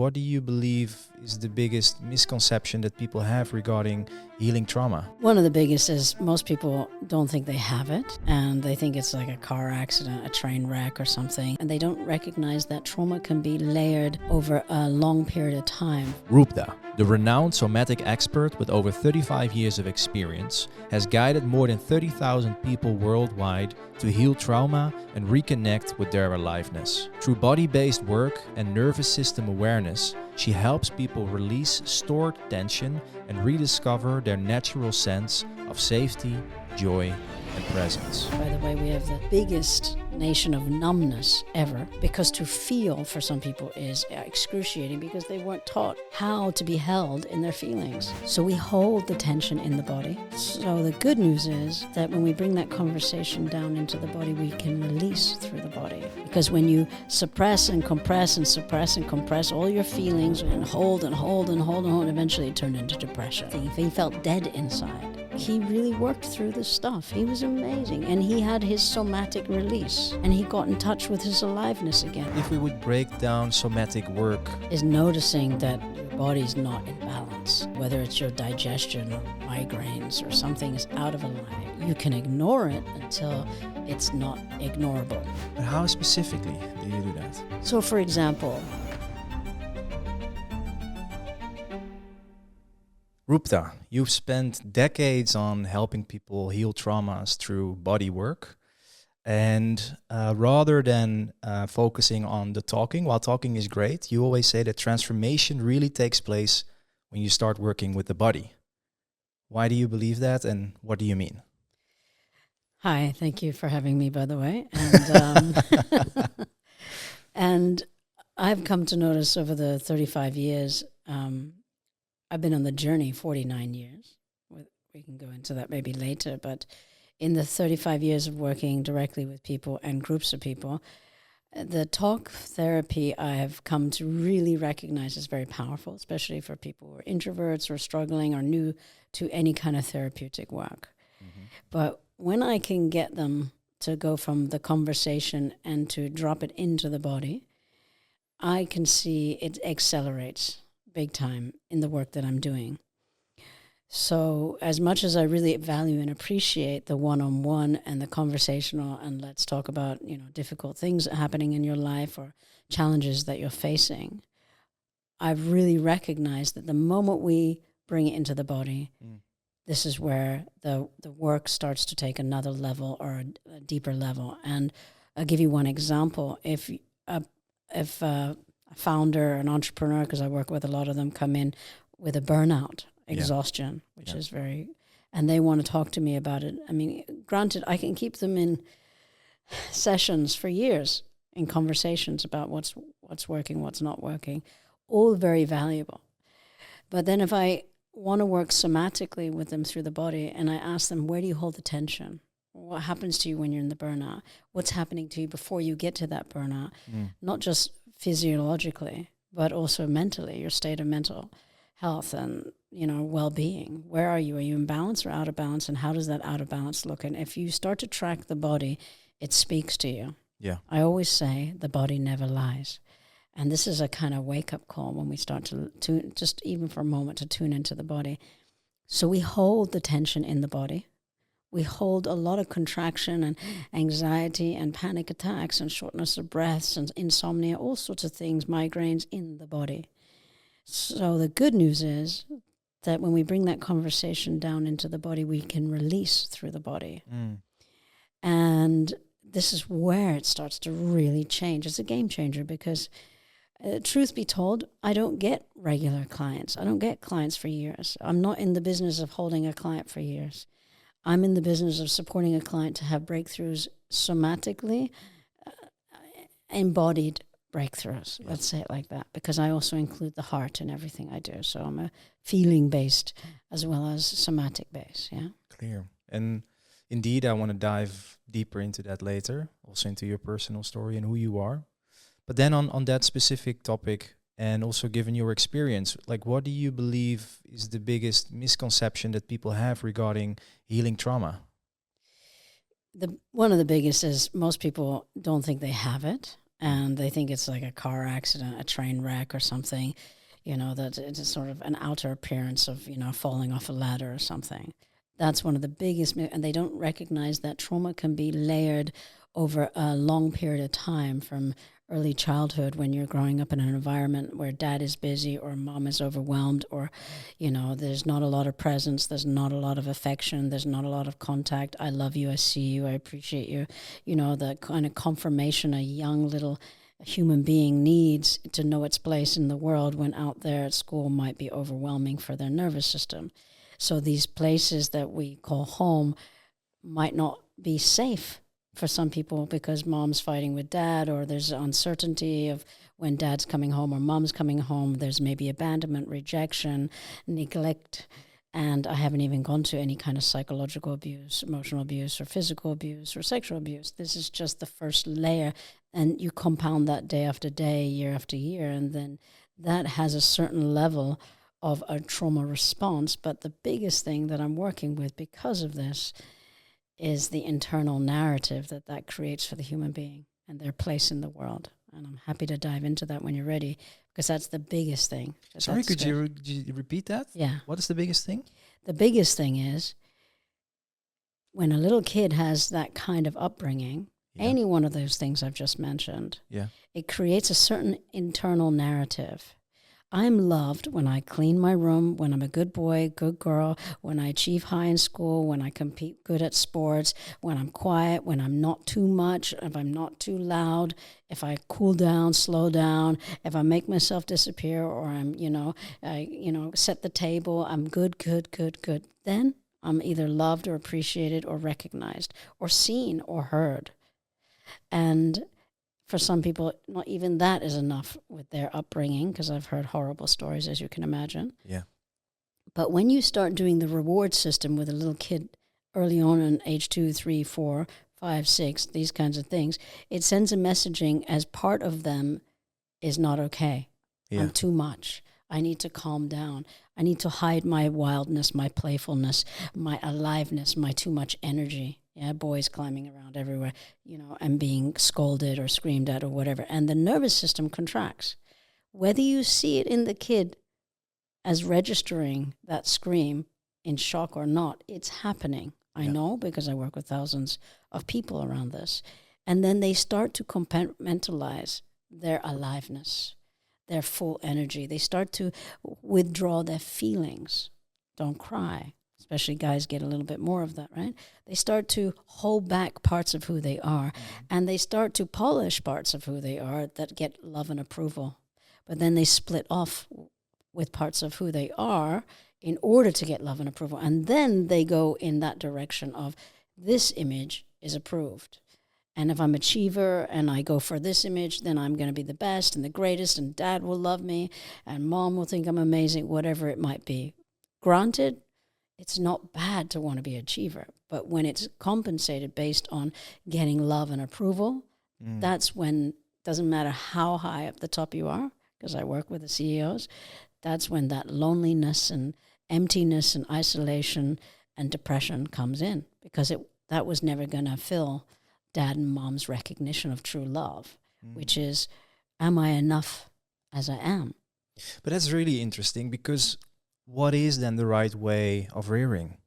what do you believe is the biggest misconception that people have regarding healing trauma? One of the biggest is most people don't think they have it, and they think it's like a car accident, a train wreck or something, and they don't recognize that trauma can be layered over a long period of time. Rupda, the renowned somatic expert with over 35 years of experience, has guided more than 30,000 people worldwide to heal trauma and reconnect with their aliveness. Through body-based work and nervous system awareness, she helps people release stored tension and rediscover their natural sense of safety, joy, and presence. By the way, we have the biggest nation of numbness ever, because to feel for some people is excruciating because they weren't taught how to be held in their feelings. So we hold the tension in the body. So the good news is that when we bring that conversation down into the body, we can release through the body. Because when you suppress and compress and suppress and compress all your feelings and hold and hold and hold and hold, eventually it turned into depression. He felt dead inside. He really worked through this stuff. He was amazing. And he had his somatic release. And he got in touch with his aliveness again. If we would break down somatic work, is noticing that your body's not in balance. Whether it's your digestion or migraines or something is out of alignment. You can ignore it until it's not ignorable. but how specifically do you do that? So for example, Rupda, you've spent decades on helping people heal traumas through body work. And rather than focusing on the talking, while talking is great, you always say that transformation really takes place when you start working with the body. Why do you believe that, and what do you mean? hi, thank you for having me, by the way. And, and I've come to notice over the 35 years, I've been on the journey 49 years. We can go into that maybe later, but in the 35 years of working directly with people and groups of people, the talk therapy I have come to really recognize is very powerful, especially for people who are introverts or struggling or new to any kind of therapeutic work. Mm-hmm. But when I can get them to go from the conversation and to drop it into the body, I can see it accelerates big time in the work that I'm doing. So as much as I really value and appreciate the one-on-one and the conversational and let's talk about, difficult things happening in your life or challenges that you're facing, I've really recognized that the moment we bring it into the body, this is where the work starts to take another level or a deeper level. And I'll give you one example. If a founder, an entrepreneur, because I work with a lot of them, come in with a burnout, exhaustion, which is very, and they want to talk to me about it. I mean, granted, I can keep them in sessions for years in conversations about what's working, what's not working, all very valuable. But then if I want to work somatically with them through the body and I ask them, where do you hold the tension? What happens to you when you're in the burnout? What's happening to you before you get to that burnout? Not just physiologically, but also mentally, your state of mental health and, well-being. Where are you? Are you in balance or out of balance? And how does that out of balance look? And if you start to track the body, it speaks to you. Yeah. I always say the body never lies. And this is a kind of wake-up call when we start to tune, just even for a moment, to tune into the body. So we hold the tension in the body. We hold a lot of contraction and anxiety and panic attacks and shortness of breaths and insomnia, all sorts of things, migraines in the body. So the good news is that when we bring that conversation down into the body, we can release through the body. And this is where it starts to really change. It's a game changer because, truth be told, I don't get regular clients. I don't get clients for years. I'm not in the business of holding a client for years. I'm in the business of supporting a client to have breakthroughs somatically, embodied breakthroughs, let's say it like that, because I also include the heart in everything I do. So I'm a feeling-based as well as somatic-based, Clear. And indeed, I want to dive deeper into that later, also into your personal story and who you are. But then on that specific topic, and also given your experience, what do you believe is the biggest misconception that people have regarding healing trauma? One of the biggest is most people don't think they have it, and they think it's like a car accident, a train wreck or something, that it's sort of an outer appearance of, falling off a ladder or something. That's one of the biggest, and they don't recognize that trauma can be layered over a long period of time, from early childhood when you're growing up in an environment where dad is busy or mom is overwhelmed, or, there's not a lot of presence, there's not a lot of affection, there's not a lot of contact. I love you, I see you, I appreciate you. The kind of confirmation a young little human being needs to know its place in the world when out there at school might be overwhelming for their nervous system. So these places that we call home might not be safe for some people because mom's fighting with dad, or there's uncertainty of when dad's coming home or mom's coming home. There's maybe abandonment, rejection, neglect, and I haven't even gone to any kind of psychological abuse, emotional abuse, or physical abuse, or sexual abuse. This is just the first layer, and you compound that day after day, year after year, and then that has a certain level of a trauma response. But the biggest thing that I'm working with because of this is the internal narrative that creates for the human being and their place in the world. And I'm happy to dive into that when you're ready, because that's the biggest thing. Sorry, could you repeat that? Yeah. What is the biggest thing? The biggest thing is when a little kid has that kind of upbringing, any one of those things I've just mentioned, it creates a certain internal narrative. I'm loved when I clean my room, when I'm a good boy, good girl, when I achieve high in school, when I compete good at sports, when I'm quiet, when I'm not too much, if I'm not too loud, if I cool down, slow down, if I make myself disappear, or I'm, set the table, I'm good. Then I'm either loved or appreciated or recognized or seen or heard. And for some people, not even that is enough with their upbringing, because I've heard horrible stories, as you can imagine. Yeah. But when you start doing the reward system with a little kid early on in age 2, 3, 4, 5, 6, these kinds of things, it sends a messaging as part of them is not okay. Yeah. I'm too much. I need to calm down. I need to hide my wildness, my playfulness, my aliveness, my too much energy. Yeah, boys climbing around everywhere, and being scolded or screamed at or whatever. And the nervous system contracts. Whether you see it in the kid as registering that scream in shock or not, it's happening. I know, because I work with thousands of people around this. And then they start to compartmentalize their aliveness, their full energy. They start to withdraw their feelings. Don't cry. Especially guys get a little bit more of that, right? They start to hold back parts of who they are, and they start to polish parts of who they are that get love and approval. But then they split off with parts of who they are in order to get love and approval. And then they go in that direction of this image is approved. And if I'm an achiever and I go for this image, then I'm going to be the best and the greatest, and dad will love me and mom will think I'm amazing, whatever it might be. Granted, it's not bad to want to be an achiever, but when it's compensated based on getting love and approval, that's when, doesn't matter how high up the top you are, because I work with the CEOs, that's when that loneliness and emptiness and isolation and depression comes in, because that was never going to fill dad and mom's recognition of true love, which is, am I enough as I am? But that's really interesting, because what is then the right way of rearing?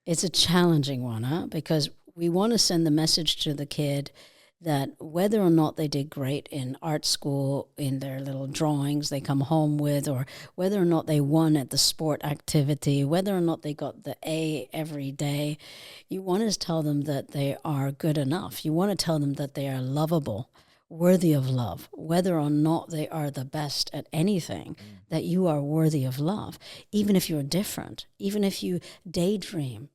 It's a challenging one, because we want to send the message to the kid that whether or not they did great in art school, in their little drawings they come home with, or whether or not they won at the sport activity, whether or not they got the A every day, you want to tell them that they are good enough. You want to tell them that they are lovable, worthy of love, whether or not they are the best at anything, that you are worthy of love, even if you're different, even if you daydream.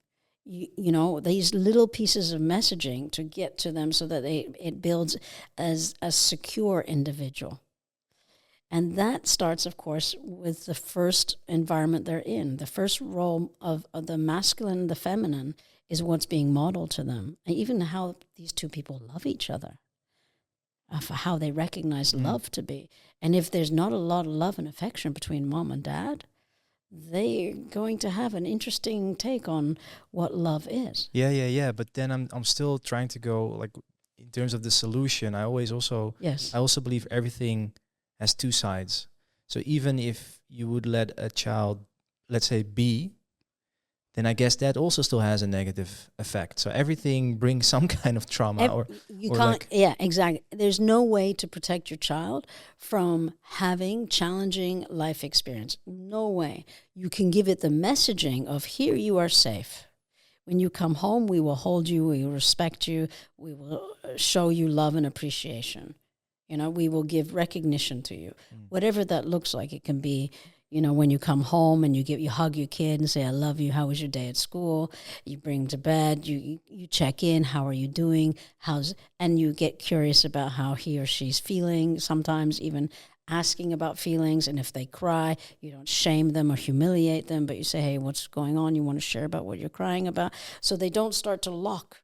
You know, these little pieces of messaging to get to them so that it builds as a secure individual. And that starts, of course, with the first environment they're in. The first role of the masculine and the feminine is what's being modeled to them, and even how these two people love each other, for how they recognize love to be. And if there's not a lot of love and affection between mom and dad, they're going to have an interesting take on what love is. Yeah. But then I'm still trying to go, like, in terms of the solution, I also believe everything has two sides. So even if you would let a child, let's say, be, then I guess that also still has a negative effect. So everything brings some kind of trauma exactly. There's no way to protect your child from having challenging life experience. No way. You can give it the messaging of, here you are safe. When you come home, we will hold you, we will respect you, we will show you love and appreciation. We will give recognition to you. Whatever that looks like, it can be, when you come home and you hug your kid and say, I love you, how was your day at school? You bring to bed, you check in, how are you doing? And you get curious about how he or she's feeling, sometimes even asking about feelings. And if they cry, you don't shame them or humiliate them, but you say, hey, what's going on? You want to share about what you're crying about? So they don't start to lock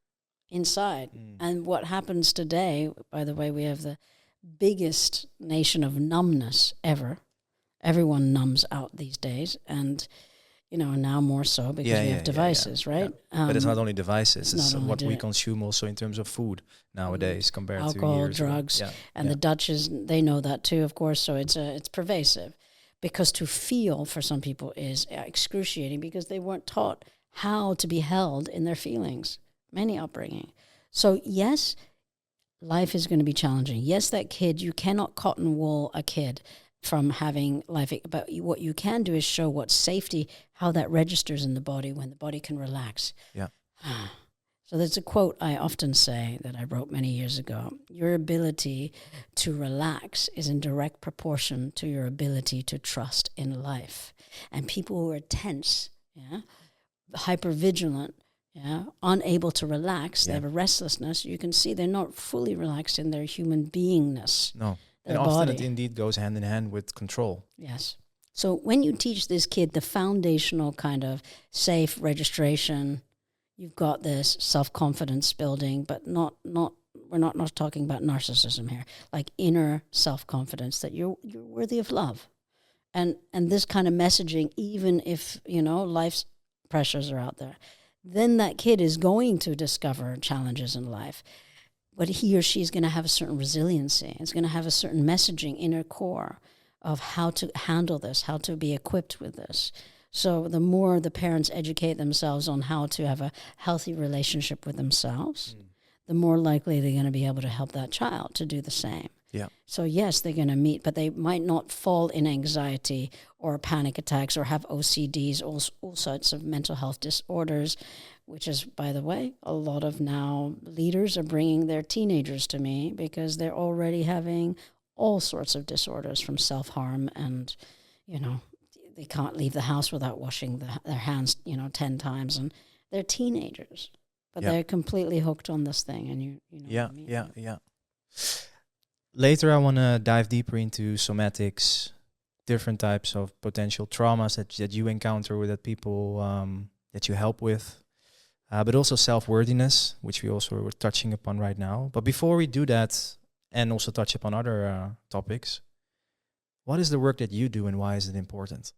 inside. And what happens today, by the way, we have the biggest nation of numbness ever. Everyone numbs out these days, and now more so because we have devices, right? Yeah. But it's not only devices; it's what we consume also in terms of food nowadays compared to alcohol, drugs, and the Dutch they know that too, of course. So it's pervasive, because to feel for some people is excruciating because they weren't taught how to be held in their feelings. Many upbringing. So yes, life is going to be challenging. Yes, that kid, you cannot cotton wool a kid from having life, but what you can do is show what safety, how that registers in the body when the body can relax. Yeah. So there's a quote I often say that I wrote many years ago. Your ability to relax is in direct proportion to your ability to trust in life. And people who are tense, hypervigilant, unable to relax, they have a restlessness, you can see they're not fully relaxed in their human beingness. No. And often it indeed goes hand in hand with control. Yes. So when you teach this kid the foundational kind of safe registration, you've got this self-confidence building, but we're not talking about narcissism here, like inner self-confidence that you're worthy of love. And this kind of messaging, even if, life's pressures are out there, then that kid is going to discover challenges in life. But he or she is going to have a certain resiliency. It's going to have a certain messaging, inner core of how to handle this, how to be equipped with this. So the more the parents educate themselves on how to have a healthy relationship with themselves, the more likely they're going to be able to help that child to do the same. Yeah. So yes, they're going to meet, but they might not fall in anxiety or panic attacks or have OCDs, all sorts of mental health disorders, which is, by the way, a lot of now leaders are bringing their teenagers to me because they're already having all sorts of disorders, from self-harm and, they can't leave the house without washing their hands, 10 times. And they're teenagers, but they're completely hooked on this thing. And you know what I mean? Yeah. Later, I want to dive deeper into somatics, different types of potential traumas that you encounter with that people that you help with. But also self-worthiness, which we also were touching upon right now. But before we do that, and also touch upon other topics, what is the work that you do and why is it important?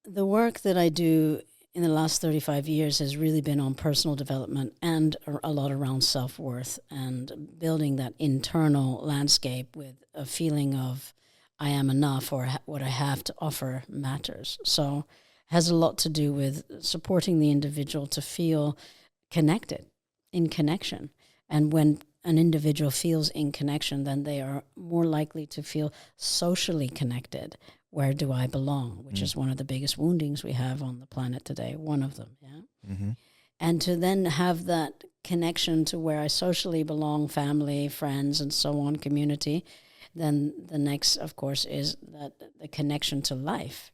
The work that I do in the last 35 years has really been on personal development and a lot around self-worth and building that internal landscape with a feeling of I am enough, or what I have to offer matters. So has a lot to do with supporting the individual to feel connected, in connection. And when an individual feels in connection, then they are more likely to feel socially connected. Where do I belong? Which is one of the biggest woundings we have on the planet today, one of them, And to then have that connection to where I socially belong, family, friends, and so on, community. Then the next, of course, is that the connection to life.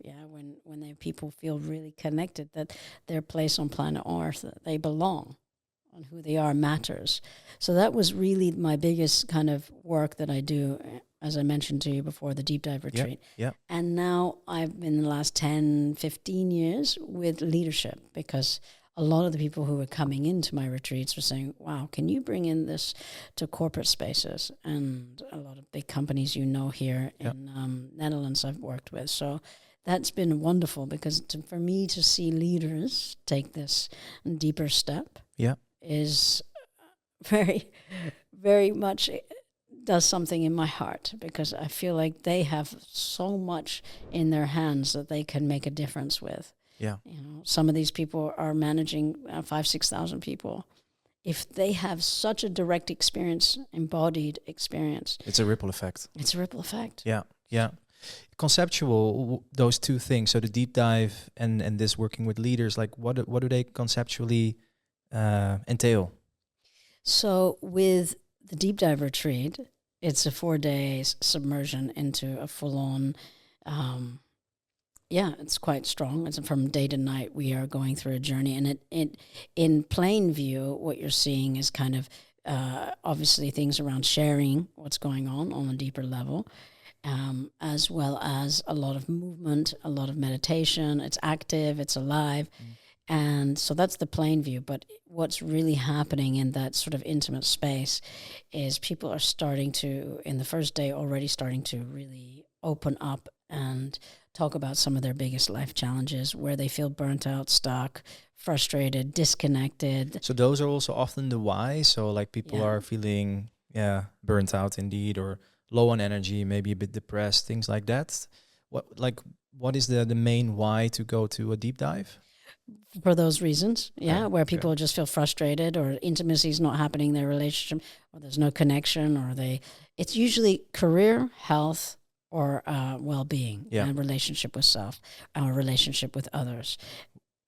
When people feel really connected, that their place on planet Earth, that they belong, and who they are matters. So that was really my biggest kind of work that I do, as I mentioned to you before, the deep dive retreat. And now I've been in the last 10, 15 years with leadership, because a lot of the people who were coming into my retreats were saying, wow, can you bring in this to corporate spaces? And a lot of big companies here in Netherlands I've worked with. So that's been wonderful, because for me to see leaders take this deeper step is very, very much does something in my heart, because I feel like they have so much in their hands that they can make a difference with. Yeah. Some of these people are managing 5,000-6,000 people. If they have such a direct experience, embodied experience, It's a ripple effect. It's a ripple effect. Yeah, yeah. Conceptual, those two things. So the deep dive and this working with leaders, like what do they conceptually entail? So with the deep dive retreat, it's a 4-day submersion into a full-on, it's quite strong. It's from day to night. We are going through a journey, and it in plain view, what you're seeing is kind of obviously things around sharing what's going on a deeper level, as well as a lot of movement, a lot of meditation. It's active, it's alive. And so that's the plain view. But what's really happening in that sort of intimate space is people are starting to, in the first day, already starting to really open up and talk about some of their biggest life challenges, where they feel burnt out, stuck, frustrated, disconnected. So those are also often the why. So like people are feeling, burnt out indeed, or low on energy, maybe a bit depressed, things like that. What is the main why to go to a deep dive? For those reasons, where people just feel frustrated, or intimacy is not happening in their relationship, or there's no connection, or it's usually career, health, or well-being, and relationship with self, or relationship with others.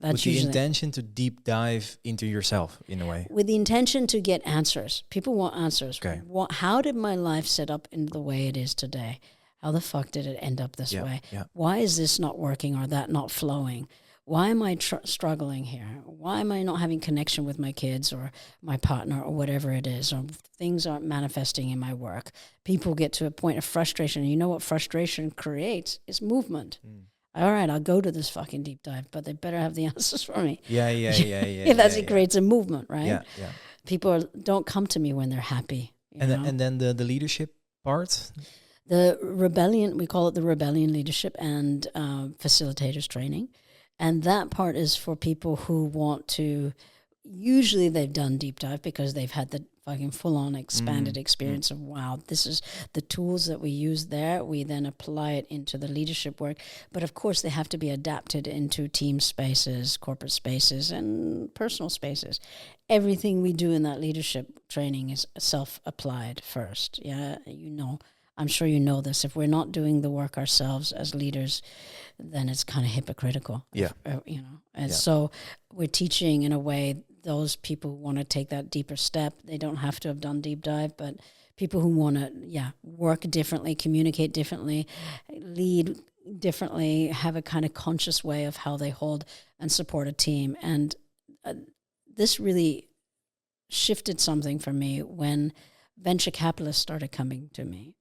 That's with the intention to deep dive into yourself, in a way. With the intention to get answers. People want answers. Okay. How did my life set up in the way it is today? How the fuck did it end up this way? Yeah. Why is this not working, or that not flowing? Why am I struggling here? Why am I not having connection with my kids or my partner or whatever it is? Or things aren't manifesting in my work. People get to a point of frustration. You know what frustration creates is movement. All right, I'll go to this fucking deep dive, but they better have the answers for me. Yeah. It creates a movement, right? Yeah. People don't come to me when they're happy. And then the leadership part? The rebellion, we call it the rebellion leadership and facilitators training. And that part is for people who want to, usually they've done deep dive because they've had the fucking full-on expanded experience of, wow, this is the tools that we use there. We then apply it into the leadership work. But of course, they have to be adapted into team spaces, corporate spaces, and personal spaces. Everything we do in that leadership training is self-applied first. Yeah, I'm sure you know this. If we're not doing the work ourselves as leaders, then it's kind of hypocritical. Yeah. So we're teaching in a way those people who want to take that deeper step. They don't have to have done deep dive, but people who want to, work differently, communicate differently, lead differently, have a kind of conscious way of how they hold and support a team. And this really shifted something for me when venture capitalists started coming to me.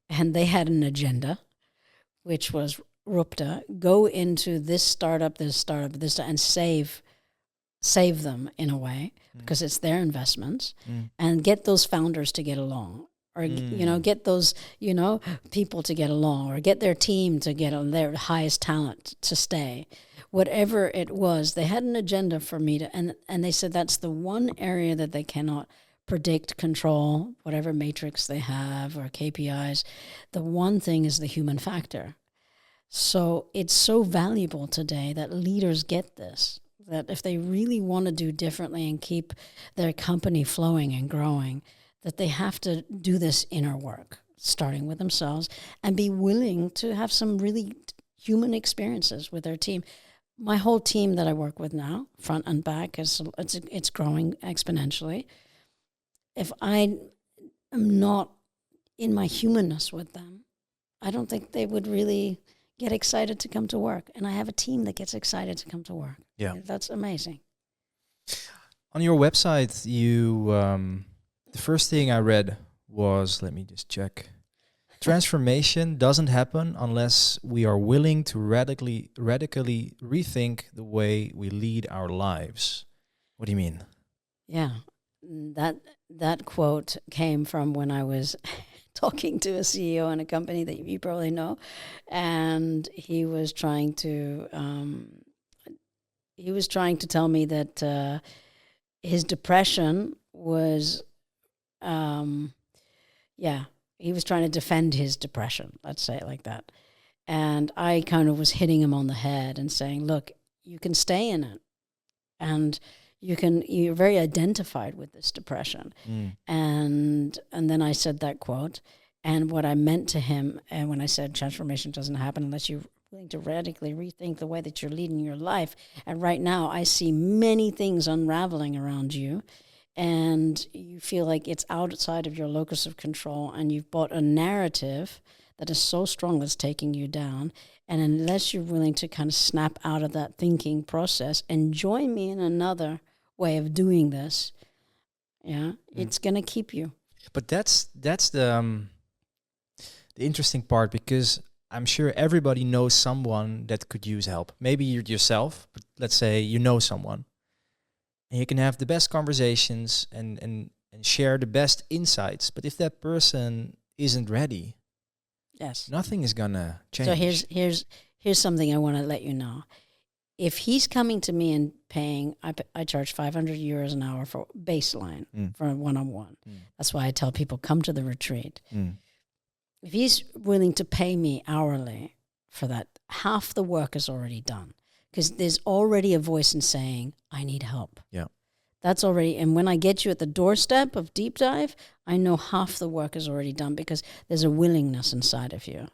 And they had an agenda, which was Rupda, go into this startup, and save them in a way, because it's their investments, and get those founders to get along, or get those people to get along, or get their team to get on, their highest talent to stay. Whatever it was, they had an agenda for me to, and they said that's the one area that they cannot predict, control, whatever matrix they have or KPIs. The one thing is the human factor. So it's so valuable today that leaders get this, that if they really want to do differently and keep their company flowing and growing, that they have to do this inner work, starting with themselves, and be willing to have some really human experiences with their team. My whole team that I work with now, front and back, it's growing exponentially. If I am not in my humanness with them, I don't think they would really get excited to come to work. And I have a team that gets excited to come to work. Yeah. That's amazing. On your website, you the first thing I read was, let me just check. Transformation doesn't happen unless we are willing to radically rethink the way we lead our lives. What do you mean? Yeah. That quote came from when I was talking to a CEO in a company that you probably know, and he was trying to tell me that his depression was, he was trying to defend his depression, let's say it like that. And I kind of was hitting him on the head and saying, look, you can stay in it. And you're very identified with this depression. And then I said that quote. And what I meant to him, and when I said transformation doesn't happen unless you're willing to radically rethink the way that you're leading your life. And right now I see many things unraveling around you, and you feel like it's outside of your locus of control, and you've bought a narrative that is so strong that's taking you down. And unless you're willing to kind of snap out of that thinking process and join me in another way of doing this, it's going to keep you. But that's the interesting part, because I'm sure everybody knows someone that could use help. Maybe you're yourself, but let's say you know someone. And you can have the best conversations and share the best insights. But if that person isn't ready, nothing is gonna change. So here's something I want to let you know. If he's coming to me and paying, I charge 500 euros an hour for baseline for a one-on-one. That's why I tell people, come to the retreat. If he's willing to pay me hourly for that, half the work is already done, because there's already a voice in saying, I need help. Yeah. That's already, and when I get you at the doorstep of deep dive, I know half the work is already done, because there's a willingness inside of you.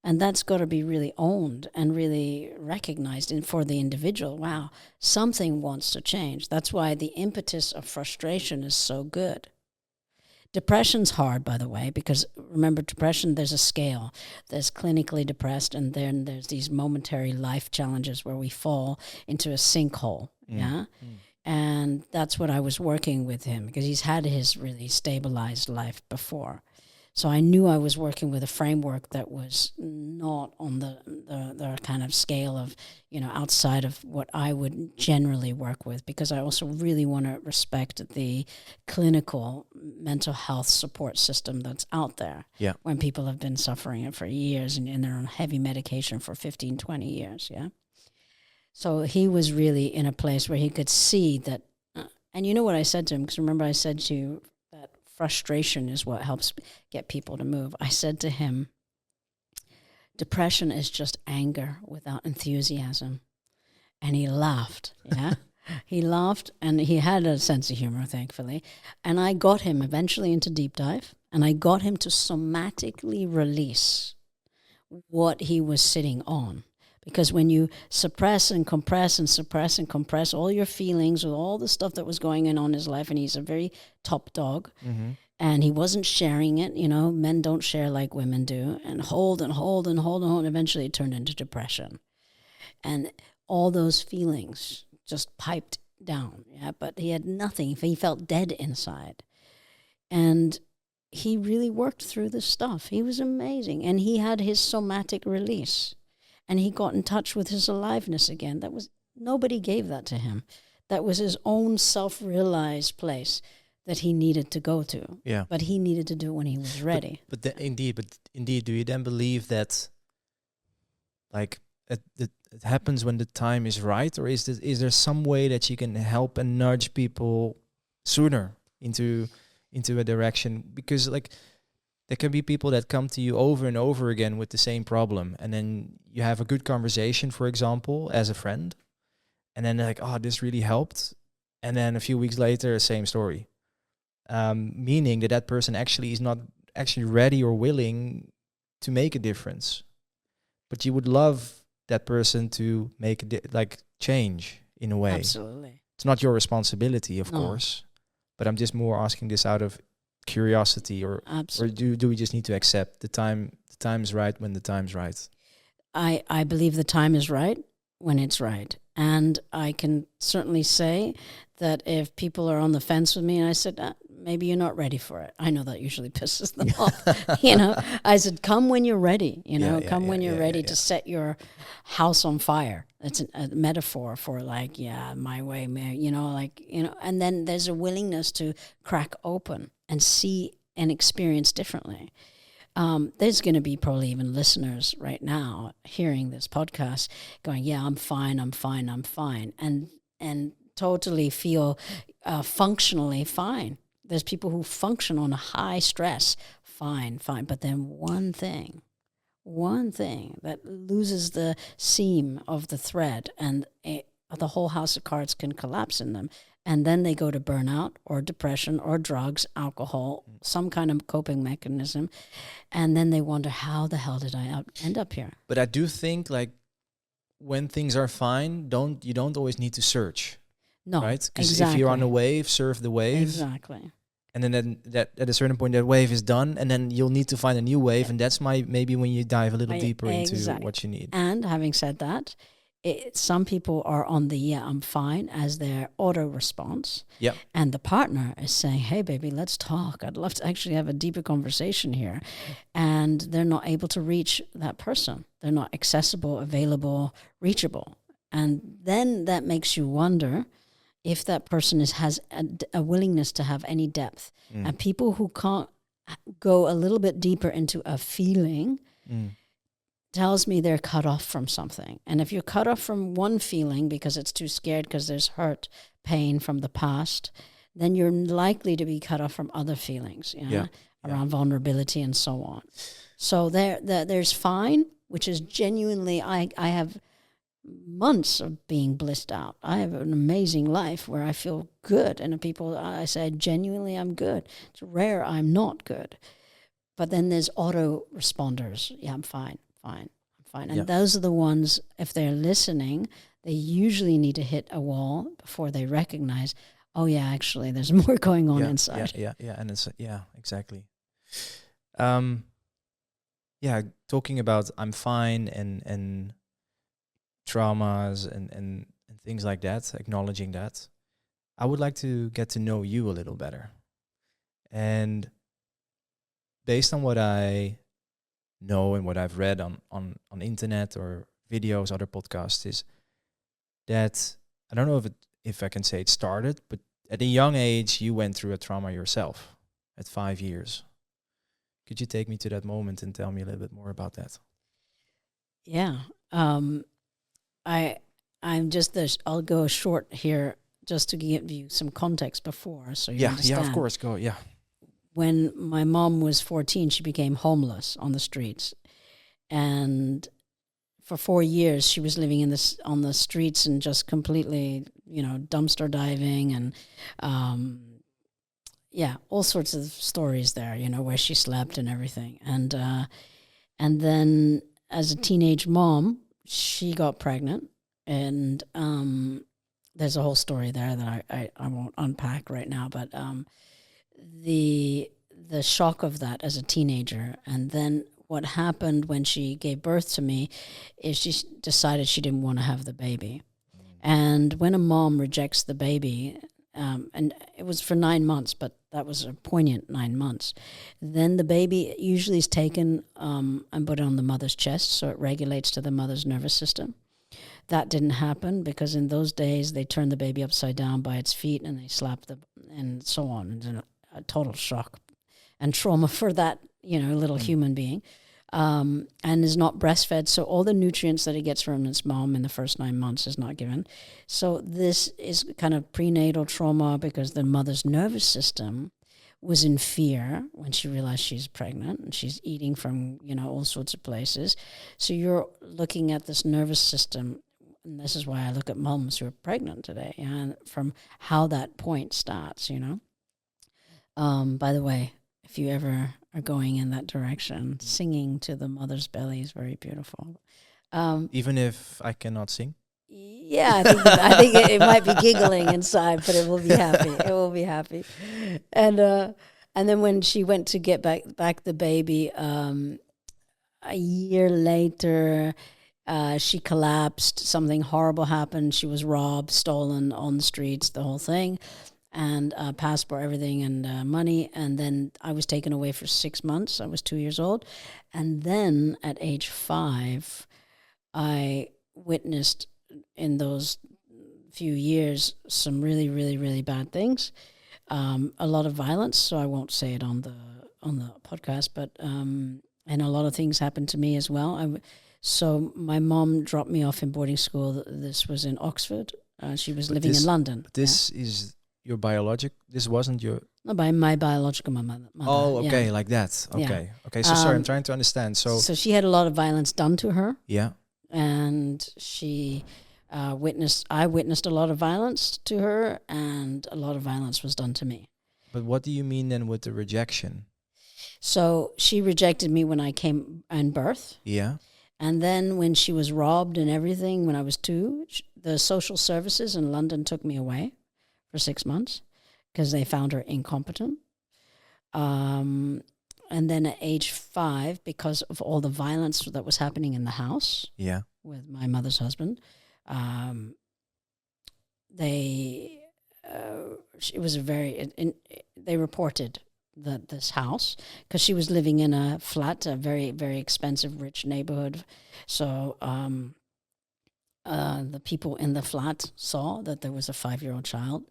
And that's got to be really owned and really recognized for the individual. Wow, something wants to change. That's why the impetus of frustration is so good. Depression's hard, by the way, because remember, depression, there's a scale. There's clinically depressed, and then there's these momentary life challenges where we fall into a sinkhole, And that's what I was working with him, because he's had his really stabilized life before. So I knew I was working with a framework that was not on the kind of scale of, outside of what I would generally work with, because I also really want to respect the clinical mental health support system that's out there. Yeah. When people have been suffering it for years and they're on heavy medication for 15, 20 years, So he was really in a place where he could see that, and you know what I said to him, because remember I said to you, frustration is what helps get people to move. I said to him, depression is just anger without enthusiasm. And he laughed, He laughed, and he had a sense of humor, thankfully. And I got him eventually into deep dive, and I got him to somatically release what he was sitting on. Because when you suppress and compress and suppress and compress all your feelings with all the stuff that was going on in his life, and he's a very top dog, and he wasn't sharing it, men don't share like women do, and hold and hold and hold and hold, and eventually it turned into depression. And all those feelings just piped down, but he had nothing. He felt dead inside. And he really worked through this stuff. He was amazing. And he had his somatic release. And he got in touch with his aliveness again. Nobody gave that to him. That was his own self-realized place that he needed to go to. Yeah. But he needed to do it when he was ready. But indeed, do you then believe that, like, it happens when the time is right, or is there some way that you can help and nudge people sooner into a direction? Because, like, there can be people that come to you over and over again with the same problem, and then you have a good conversation, for example, as a friend, and then they're like, oh, this really helped. And then a few weeks later, same story. Meaning that person actually is not actually ready or willing to make a difference. But you would love that person to make change in a way. Absolutely. It's not your responsibility, of course, but I'm just more asking this out of curiosity, or do we just need to accept the time's right when the time's right? I believe the time is right when it's right. And I can certainly say that if people are on the fence with me and I said, maybe you're not ready for it. I know that usually pisses them off. I said, come when you're ready, come when you're ready to set your house on fire. That's a metaphor for my way, and then there's a willingness to crack open and see and experience differently. There's going to be probably even listeners right now hearing this podcast going, I'm fine, and totally feel functionally fine. There's people who function on a high stress, fine. But then one thing that loses the seam of the thread, and the whole house of cards can collapse in them. And then they go to burnout or depression or drugs, alcohol, some kind of coping mechanism. And then they wonder, how the hell did I end up here? But I do think, like, when things are fine, you don't always need to search. No, right? Because exactly. if you're on a wave, surf the wave. Exactly. And then that at a certain point, that wave is done, and then you'll need to find a new wave, and that's maybe when you dive a little deeper into what you need. And having said that, some people are on the I'm fine as their auto response. Yep. And the partner is saying, hey, baby, let's talk. I'd love to actually have a deeper conversation here. And they're not able to reach that person. They're not accessible, available, reachable. And then that makes you wonder if that person has a willingness to have any depth. And people who can't go a little bit deeper into a feeling tells me they're cut off from something. And if you're cut off from one feeling because it's too scared, because there's hurt, pain from the past, then you're likely to be cut off from other feelings, around vulnerability and so on. So there's fine, which is genuinely, I have months of being blissed out. I have an amazing life where I feel good. And I say, genuinely, I'm good. It's rare I'm not good. But then there's auto responders. Yeah, I'm fine. And those are the ones, if they're listening, they usually need to hit a wall before they recognize, oh yeah, actually there's more going on inside. Yeah, and it's exactly. Talking about I'm fine and traumas and things like that, acknowledging that, I would like to get to know you a little better. And based on what I know and what I've read on internet or videos, other podcasts, is that, I don't know if I can say it started, but at a young age you went through a trauma yourself at 5 years. Could you take me to that moment and tell me a little bit more about that? Yeah. I'll go short here just to give you some context before, so you understand. Yeah, of course, go, yeah. When my mom was 14, she became homeless on the streets. And for 4 years, she was living on the streets and just completely, dumpster diving and, all sorts of stories there, where she slept and everything. And then as a teenage mom, she got pregnant. And there's a whole story there that I won't unpack right now, but the shock of that as a teenager, and then what happened when she gave birth to me is she decided she didn't want to have the baby. And when a mom rejects the baby, and it was for 9 months, but that was a poignant 9 months, then the baby usually is taken and put on the mother's chest, so it regulates to the mother's nervous system. That didn't happen because in those days they turned the baby upside down by its feet and they slapped and so on. And a total shock and trauma for that, little human being, and is not breastfed. So all the nutrients that it gets from its mom in the first 9 months is not given. So this is kind of prenatal trauma because the mother's nervous system was in fear when she realized she's pregnant and she's eating from, all sorts of places. So you're looking at this nervous system. And this is why I look at moms who are pregnant today, and from how that point starts, By the way, if you ever are going in that direction, singing to the mother's belly is very beautiful. Even if I cannot sing? Yeah, I think it might be giggling inside, but it will be happy. It will be happy. And then when she went to get back the baby, a year later, she collapsed. Something horrible happened. She was robbed, stolen on the streets, the whole thing, and passport, everything, and money. And then I was taken away for 6 months. I was 2 years old. And then at age 5, I witnessed in those few years some really, really, really bad things. A lot of violence, so I won't say it on the podcast, but and a lot of things happened to me as well. So my mom dropped me off in boarding school. This was in Oxford. She was living in London. This is your biologic. This wasn't your. No, by my biological mother. Oh, okay, yeah. like that. Yeah. Okay, okay. So sorry, I'm trying to understand. So she had a lot of violence done to her, yeah, and she witnessed. I witnessed a lot of violence to her, and a lot of violence was done to me. but what do you mean then with the rejection? So she rejected me when I came in birth. Yeah. And then when she was robbed and everything, when I was 2, the social services in London took me away for 6 months because they found her incompetent. And then at age 5, because of all the violence that was happening in the house Yeah. with my mother's husband, they reported this house because she was living in a flat, a very, very expensive, rich neighborhood. So the people in the flat saw that there was a 5-year-old child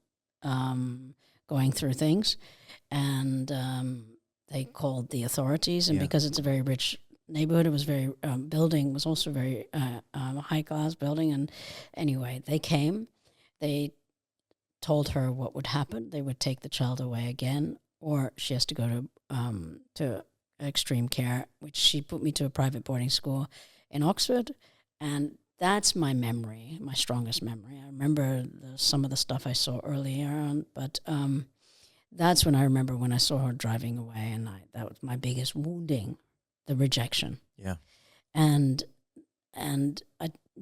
going through things, and they called the authorities. And because it's a very rich neighborhood, it was very building was also very high class building. And anyway, they came. They told her what would happen. They would take the child away again, or she has to go to extreme care, which she put me to a private boarding school in Oxford. And that's my memory, my strongest memory. I remember some of the stuff I saw earlier on, but that's when I remember when I saw her driving away, and that was my biggest wounding, the rejection. Yeah. And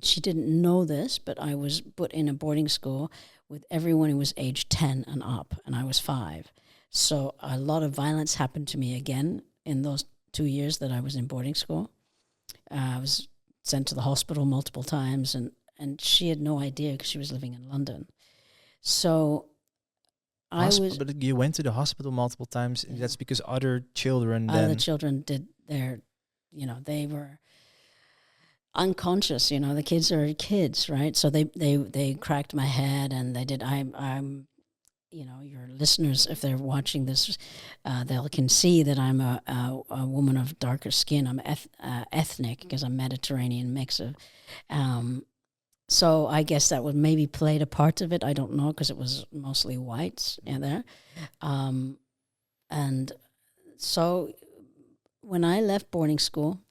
she didn't know this, but I was put in a boarding school with everyone who was age 10 and up, and I was 5. So a lot of violence happened to me again in those 2 years that I was in boarding school. I was sent to the hospital multiple times, and she had no idea because she was living in London. So But you went to the hospital multiple times. Yeah. That's because other children did their, they were unconscious. The kids are kids, right? So they cracked my head, and they did. I'm your listeners, if they're watching this, they can see that I'm a woman of darker skin. I'm ethnic because I'm Mediterranean mix of. So I guess that would maybe played a part of it. I don't know, because it was mostly whites in there. And so when I left boarding school,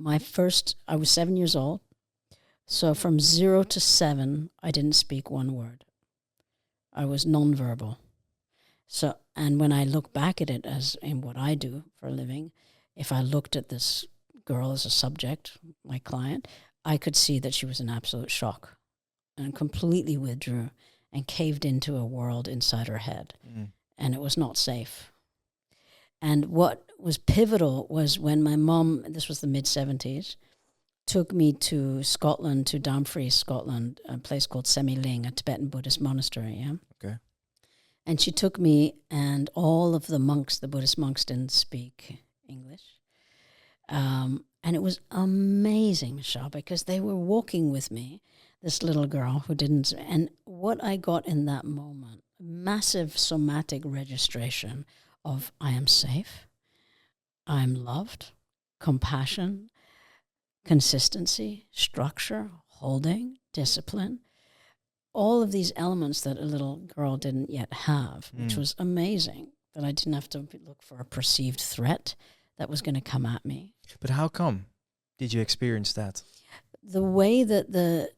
I was 7 years old. So from 0 to 7, I didn't speak one word. I was nonverbal. So, and when I look back at it as in what I do for a living, if I looked at this girl as a subject, my client, I could see that she was in absolute shock and completely withdrew and caved into a world inside her head. Mm. And it was not safe. And what was pivotal was when my mom, this was the mid-70s, took me to Scotland, to Dumfries, Scotland, a place called Semiling, a Tibetan Buddhist monastery. Yeah. Okay. And she took me, and all of the monks, the Buddhist monks, didn't speak English. And it was amazing, Michel, because they were walking with me, this little girl who didn't. And what I got in that moment, massive somatic registration of I am safe, I'm loved, compassion, consistency, structure, holding, discipline, all of these elements that a little girl didn't yet have, which was amazing, that I didn't have to look for a perceived threat that was going to come at me. But how come did you experience that? The way that the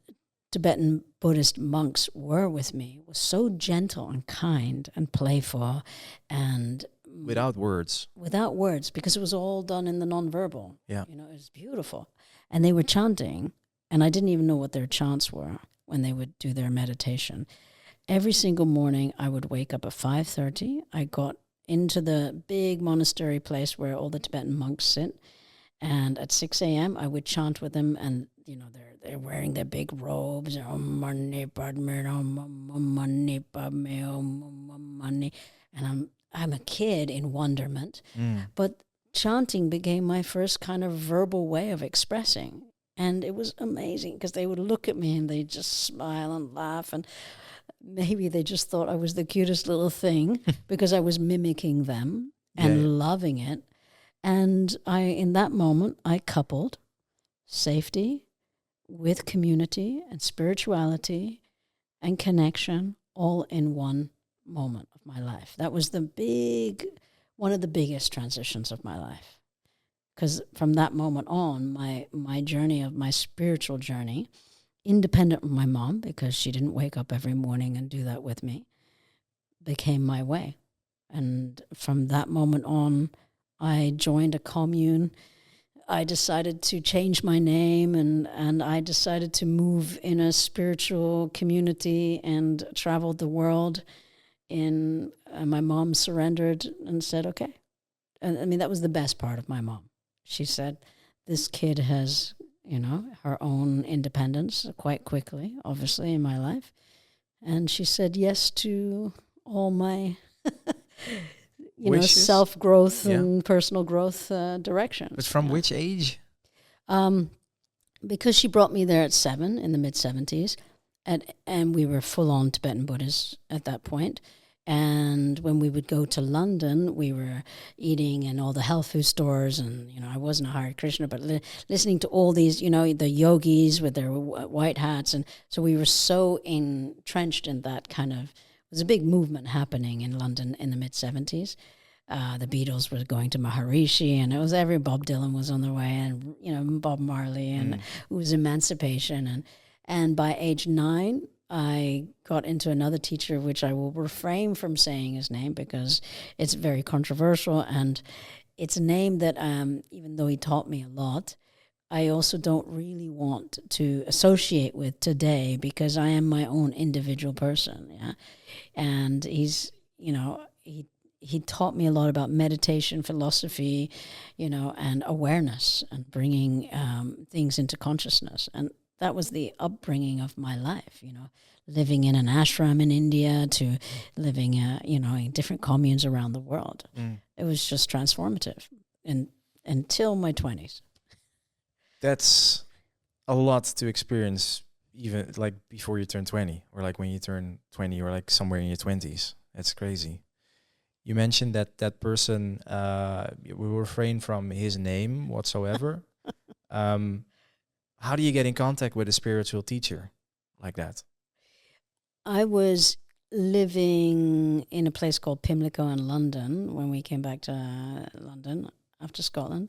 Tibetan Buddhist monks were with me was so gentle and kind and playful, and without words. Without words, because it was all done in the nonverbal. Yeah. It was beautiful. And they were chanting, and I didn't even know what their chants were when they would do their meditation. Every single morning I would wake up at 5:30. I got into the big monastery place where all the Tibetan monks sit, and at 6 a.m. I would chant with them, and they're wearing their big robes, and I'm a kid in wonderment, but chanting became my first kind of verbal way of expressing. And it was amazing because they would look at me and they'd just smile and laugh, and maybe they just thought I was the cutest little thing because I was mimicking them and loving it. And in that moment, I coupled safety with community and spirituality and connection all in one moment of my life. That was one of the biggest transitions of my life. Because from that moment on, my journey of my spiritual journey, independent of my mom, because she didn't wake up every morning and do that with me, became my way. And from that moment on, I joined a commune. I decided to change my name, and I decided to move in a spiritual community and traveled the world. And my mom surrendered and said, okay. And I mean, that was the best part of my mom. She said, this kid has, her own independence quite quickly, obviously, in my life. And she said yes to all my, Wishes? self-growth and personal growth directions. But from which age? Because she brought me there at 7 in the mid-70s, and we were full-on Tibetan Buddhists at that point. And when we would go to London, we were eating in all the health food stores, and I wasn't a Hare Krishna, but listening to all these, the yogis with their white hats, and so we were so entrenched in that kind of. It was a big movement happening in London in the mid-70s. The Beatles were going to Maharishi, and it was Bob Dylan was on the way, and Bob Marley, and it was emancipation, and by age 9. I got into another teacher, which I will refrain from saying his name because it's very controversial, and it's a name that, even though he taught me a lot, I also don't really want to associate with today because I am my own individual person, yeah. And he's, he taught me a lot about meditation, philosophy, and awareness and bringing things into consciousness. And that was the upbringing of my life, living in an ashram in India to living, in different communes around the world. It was just transformative until my 20s. That's a lot to experience, even like before you turn 20, or like when you turn 20, or like somewhere in your 20s. That's crazy. You mentioned that person, we will refrain from his name whatsoever. How do you get in contact with a spiritual teacher like that? I was living in a place called Pimlico in London when we came back to London after Scotland.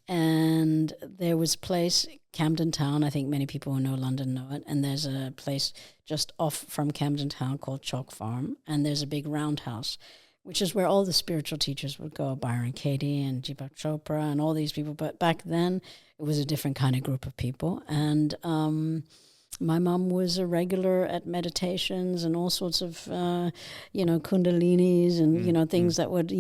And there was a place, Camden Town, I think many people who know London know it, and there's a place just off from Camden Town called Chalk Farm, and there's a big roundhouse, which is where all the spiritual teachers would go, Byron Katie and Deepak Chopra and all these people. But back then, it was a different kind of group of people. And my mom was a regular at meditations and all sorts of, kundalinis and, things that would,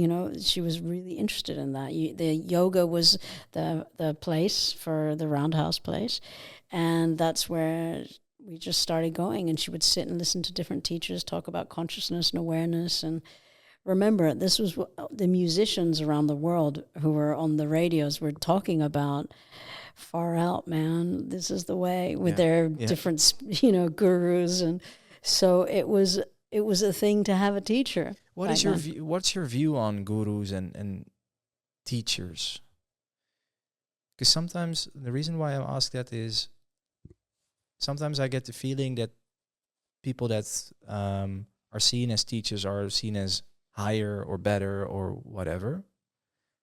she was really interested in that. The yoga was the place for the roundhouse place. And that's where we just started going. And she would sit and listen to different teachers talk about consciousness and awareness. And remember, this was the musicians around the world who were on the radios were talking about far out, man. This is the way with their different, gurus, and so it was a thing to have a teacher. What is your view? What's your view on gurus and teachers? Because sometimes the reason why I ask that is sometimes I get the feeling that people that are seen as teachers are seen as higher or better or whatever.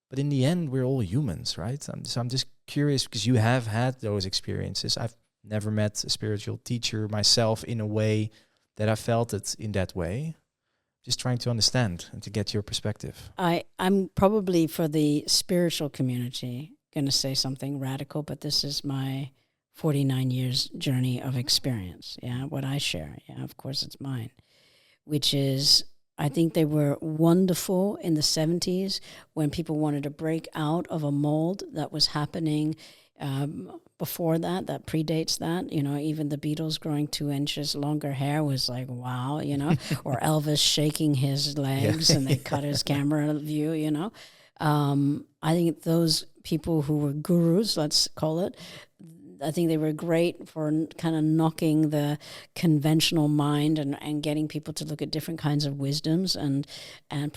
But in the end, we're all humans, right? So I'm just curious because you have had those experiences. I've never met a spiritual teacher myself in a way that I felt it in that way. Just trying to understand and to get your perspective. I'm probably for the spiritual community going to say something radical, but this is my 49 years journey of experience. Yeah, what I share. Yeah, of course it's mine, which is I think they were wonderful in the 70s when people wanted to break out of a mold that was happening before that predates that. Even the Beatles growing 2 inches longer hair was like, wow, or Elvis shaking his legs and they cut his camera view, I think those people who were gurus, let's call it, I think they were great for kind of knocking the conventional mind and getting people to look at different kinds of wisdoms and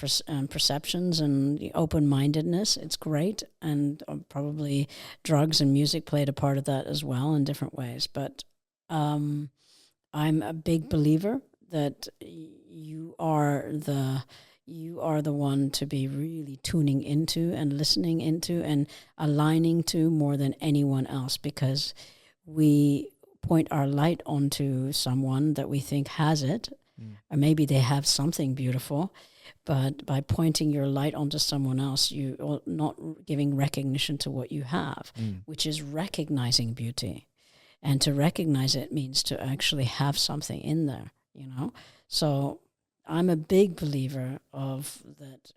perceptions and open-mindedness. It's great. And probably drugs and music played a part of that as well in different ways. But I'm a big believer that you are the one to be really tuning into and listening into and aligning to more than anyone else, because we point our light onto someone that we think has it, or maybe they have something beautiful, but by pointing your light onto someone else, you are not giving recognition to what you have, which is recognizing beauty. And to recognize it means to actually have something in there, you know? So I'm a big believer of that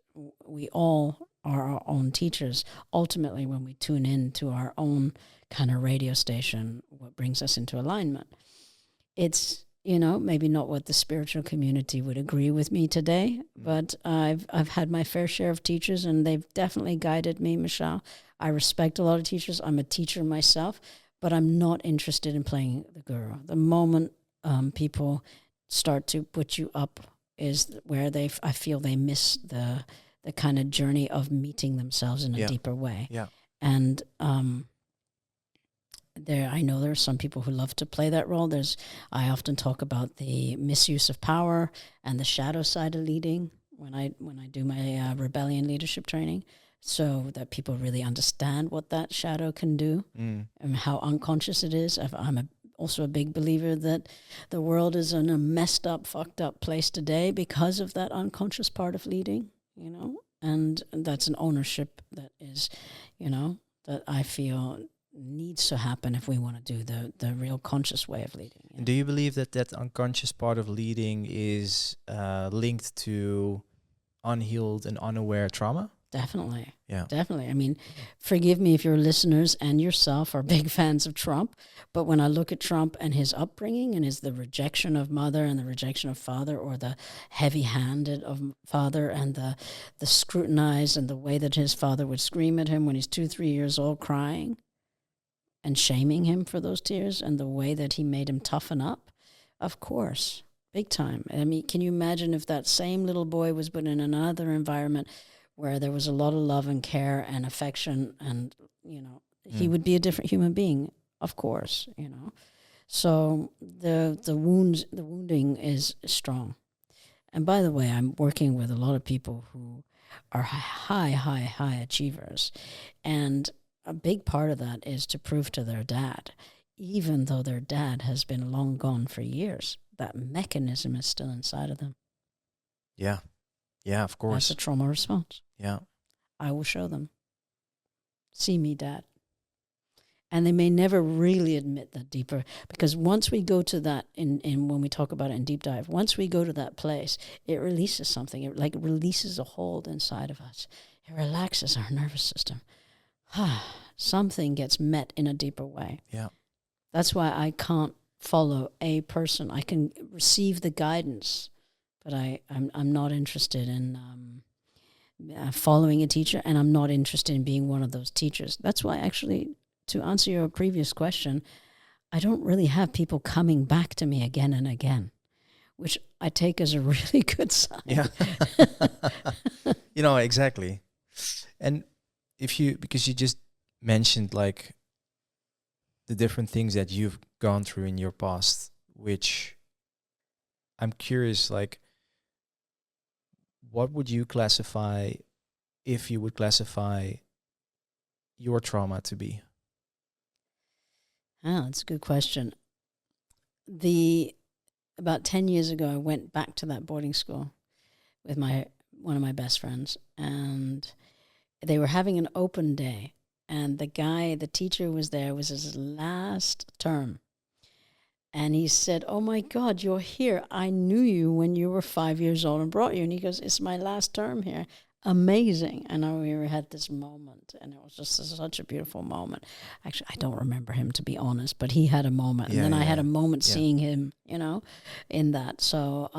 we all are our own teachers. Ultimately, when we tune in to our own kind of radio station, what brings us into alignment. It's, you know, maybe not what the spiritual community would agree with me today, but I've had my fair share of teachers, and they've definitely guided me, Michel. I respect a lot of teachers. I'm a teacher myself, but I'm not interested in playing the guru. The moment people start to put you up is where I feel they miss the kind of journey of meeting themselves in a deeper way. Yeah. And I know there are some people who love to play that role. I often talk about the misuse of power and the shadow side of leading when I do my rebellion leadership training, so that people really understand what that shadow can do and how unconscious it is. I'm also a big believer that the world is in a messed up, fucked up place today because of that unconscious part of leading, you know, and that's an ownership that is, you know, that I feel needs to happen if we want to do the real conscious way of leading. And do you believe that unconscious part of leading is linked to unhealed and unaware trauma? Definitely. Yeah. Definitely. I mean, forgive me if your listeners and yourself are big fans of Trump, but when I look at Trump and his upbringing and the rejection of mother and the rejection of father, or the heavy-handed of father and the scrutinized, and the way that his father would scream at him when he's 2-3 years old crying and shaming him for those tears, and the way that he made him toughen up, of course, big time. I mean, can you imagine if that same little boy was put in another environment where there was a lot of love and care and affection, and, you know, he would be a different human being, of course, you know. So the wounding is strong. And by the way, I'm working with a lot of people who are high achievers. And a big part of that is to prove to their dad, even though their dad has been long gone for years, that mechanism is still inside of them. Yeah. Yeah, of course. That's a trauma response. Yeah. I will show them. See me, Dad. And they may never really admit that deeper, because once we go to that, in when we talk about it in deep dive, once we go to that place, it releases something. It releases a hold inside of us. It relaxes our nervous system. Something gets met in a deeper way. Yeah. That's why I can't follow a person. I can receive the guidance, but I'm not interested in following a teacher, and I'm not interested in being one of those teachers. That's why, actually, to answer your previous question, I don't really have people coming back to me again and again, which I take as a really good sign. Yeah. You know, exactly. And because you just mentioned like the different things that you've gone through in your past, which I'm curious, like, what would you classify, if you would classify your trauma to be? That's a good question. About 10 years ago, I went back to that boarding school with one of my best friends, and they were having an open day, and the teacher was there. It was his last term. And he said, "Oh my God, you're here. I knew you when you were 5 years old and brought you." And he goes, "It's my last term here. Amazing." And we had this moment, and it was just such a beautiful moment. Actually, I don't remember him, to be honest, but he had a moment. And then I had a moment seeing him, you know, in that. So,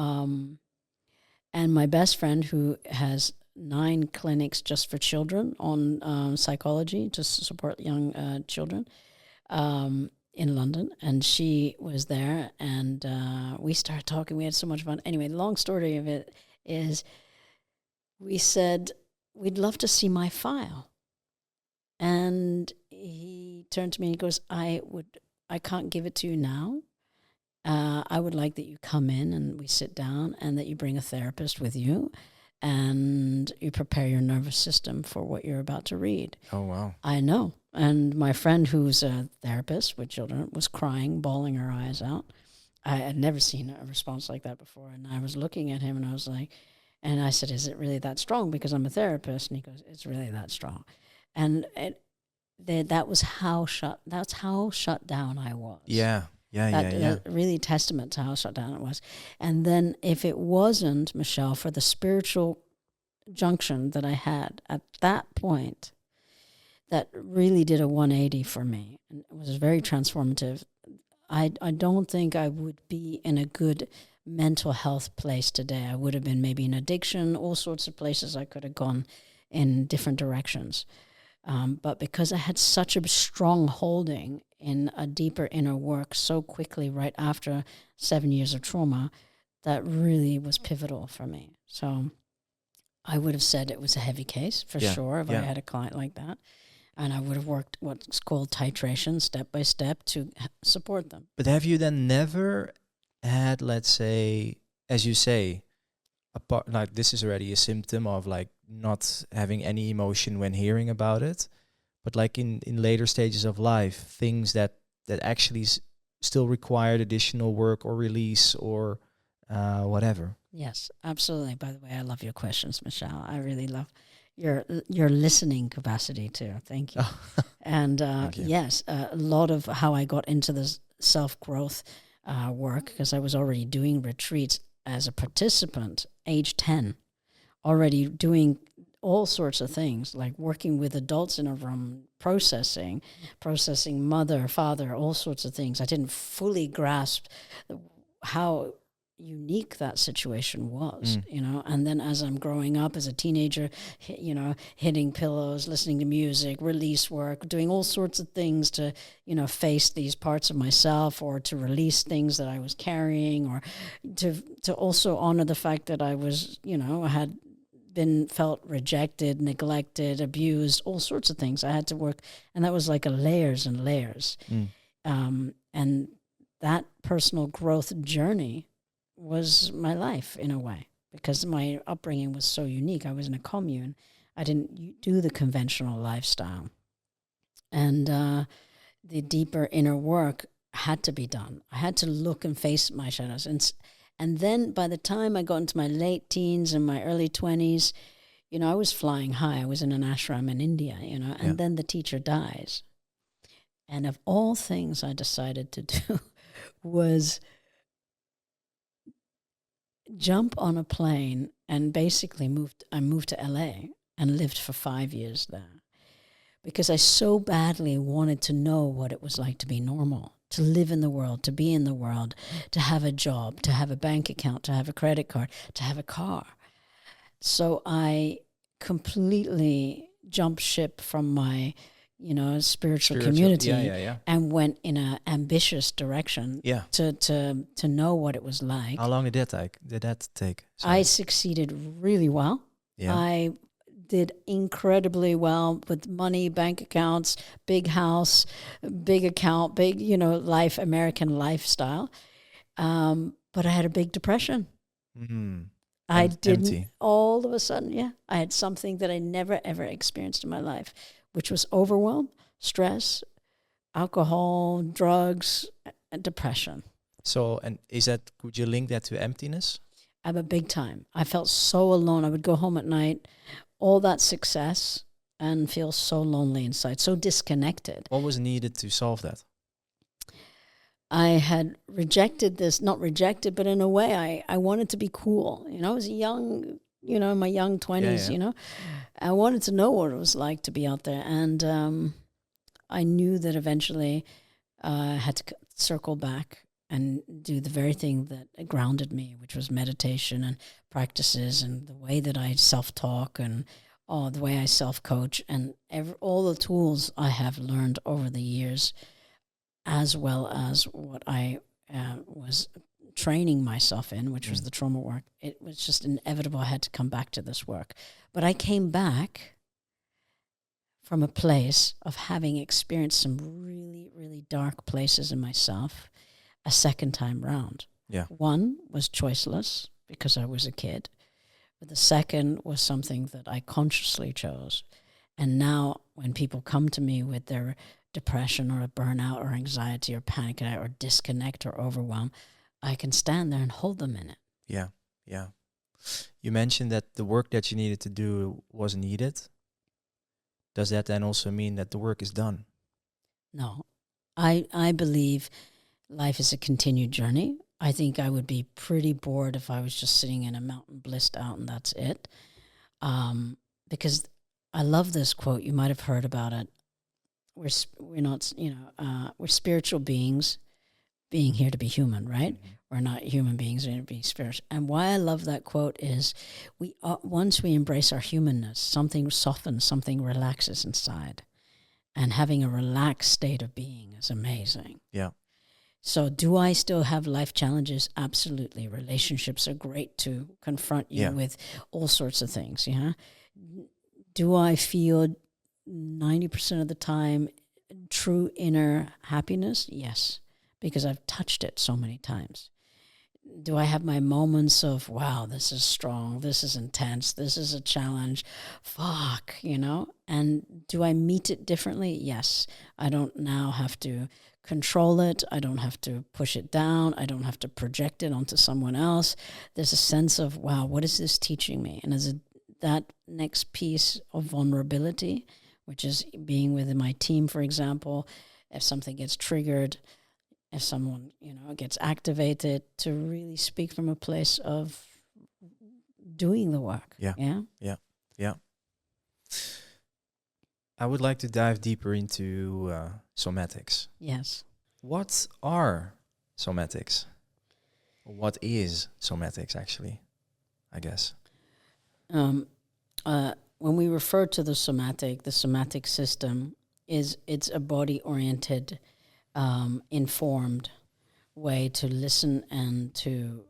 and my best friend, who has 9 clinics just for children on psychology to support young children, in London, and she was there, and we started talking. We had so much fun. Anyway, the long story of it is, we said, "We'd love to see my file." And he turned to me and he goes, I can't give it to you now. I would like that you come in and we sit down, and that you bring a therapist with you, and you prepare your nervous system for what you're about to read. Oh, wow. I know. And my friend, who's a therapist with children, was crying, bawling her eyes out. I had never seen a response like that before. And I was looking at him and I was like, and I said, is it really that strong? Because I'm a therapist. And he goes, it's really that strong. And that's how shut down I was. Yeah. That really testament to how shut down it was. And then if it wasn't, Michel, for the spiritual junction that I had at that point, that really did a 180 for me. And it was very transformative. I don't think I would be in a good mental health place today. I would have been maybe in addiction, all sorts of places I could have gone in different directions. But because I had such a strong holding in a deeper inner work so quickly right after 7 years of trauma, that really was pivotal for me. So I would have said it was a heavy case for sure if I had a client like that. And I would have worked what's called titration, step by step, to support them. But have you then never had, let's say, as you say, like this is already a symptom of like not having any emotion when hearing about it, but like in later stages of life, things that actually still required additional work or release or whatever? Yes, absolutely. By the way, I love your questions, Michel. I really love your listening capacity too. Thank you. And Thank you. yes, a lot of how I got into this self-growth work, because I was already doing retreats as a participant, age 10, already doing all sorts of things, like working with adults in a room, processing mother, father, all sorts of things. I didn't fully grasp how unique that situation was, and then as I'm growing up as a teenager, hitting pillows, listening to music, release work, doing all sorts of things to, face these parts of myself, or to release things that I was carrying, or to also honor the fact that I was, had felt rejected, neglected, abused, all sorts of things. I had to work, and that was like a layers and layers. And that personal growth journey was my life in a way, because my upbringing was so unique. I was in a commune. I didn't do the conventional lifestyle. And the deeper inner work had to be done. I had to look and face my shadows. And then by the time I got into my late teens and my early 20s, I was flying high. I was in an ashram in India, and then the teacher dies. And of all things I decided to do was jump on a plane and basically I moved to LA and lived for 5 years there, because I so badly wanted to know what it was like to be normal, to live in the world, to be in the world, to have a job, to have a bank account, to have a credit card, to have a car. So I completely jumped ship from my spiritual community and went in an ambitious direction to know what it was like. How long did that take? I succeeded really well. I did incredibly well with money, bank accounts, big house, big account, big, American lifestyle. But I had a big depression. I didn't, empty. All of a sudden, I had something that I never, ever experienced in my life, which was overwhelm, stress, alcohol, drugs, and depression. So, and could you link that to emptiness? I'm a big time. I felt so alone. I would go home at night, all that success, and feel so lonely inside, so disconnected. What was needed to solve that? I had rejected this, not rejected, but in a way I wanted to be cool. I was young, in my young 20s, I wanted to know what it was like to be out there. And I knew that eventually I had to circle back and do the very thing that grounded me, which was meditation and practices and the way that I self-talk and the way I self-coach and all the tools I have learned over the years, as well as what I was training myself in, which was the trauma work. It was just inevitable. I had to come back to this work. But I came back from a place of having experienced some really, really dark places in myself. a second time round. Yeah. One was choiceless because I was a kid, but the second was something that I consciously chose. And now when people come to me with their depression or a burnout or anxiety or panic attack or disconnect or overwhelm, I can stand there and hold them in it. Yeah. Yeah. You mentioned that the work that you needed to do was needed. Does that then also mean that the work is done? No, I believe life is a continued journey. I think I would be pretty bored if I was just sitting in a mountain blissed out and that's it. Because I love this quote. You might have heard about it. We're not, we're spiritual beings being here to be human, right? Mm-hmm. We're not human beings here to be spiritual. And why I love that quote is once we embrace our humanness, something softens, something relaxes inside. And having a relaxed state of being is amazing. Yeah. So do I still have life challenges? Absolutely. Relationships are great to confront you with all sorts of things. Yeah. Do I feel 90% of the time true inner happiness? Yes, because I've touched it so many times. Do I have my moments of, wow, this is strong, this is intense, this is a challenge, fuck, And do I meet it differently? Yes. I don't now have to control it. I don't have to push it down. I don't have to project it onto someone else. There's a sense of, wow, what is this teaching me? And as that next piece of vulnerability, which is being with my team, for example, if something gets triggered, if someone, gets activated, to really speak from a place of doing the work. Yeah. Yeah. Yeah. Yeah. I would like to dive deeper into somatics. Yes. What are somatics? What is somatics, actually, I guess? When we refer to the somatic system it's a body-oriented, informed way to listen and to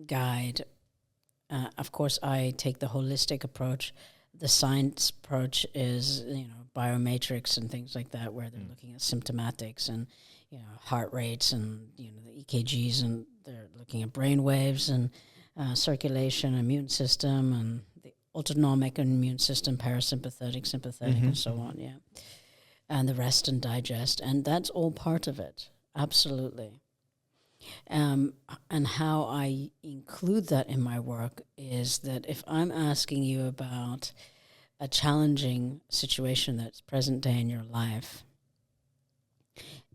guide. Of course, I take the holistic approach. The science approach is, biometrics and things like that, where they're looking at symptomatics and, heart rates and, the EKGs, and they're looking at brain waves and circulation, immune system, and the autonomic immune system, parasympathetic, sympathetic, and so on, and the rest and digest. And that's all part of it, absolutely. And how I include that in my work is that if I'm asking you about a challenging situation that's present day in your life,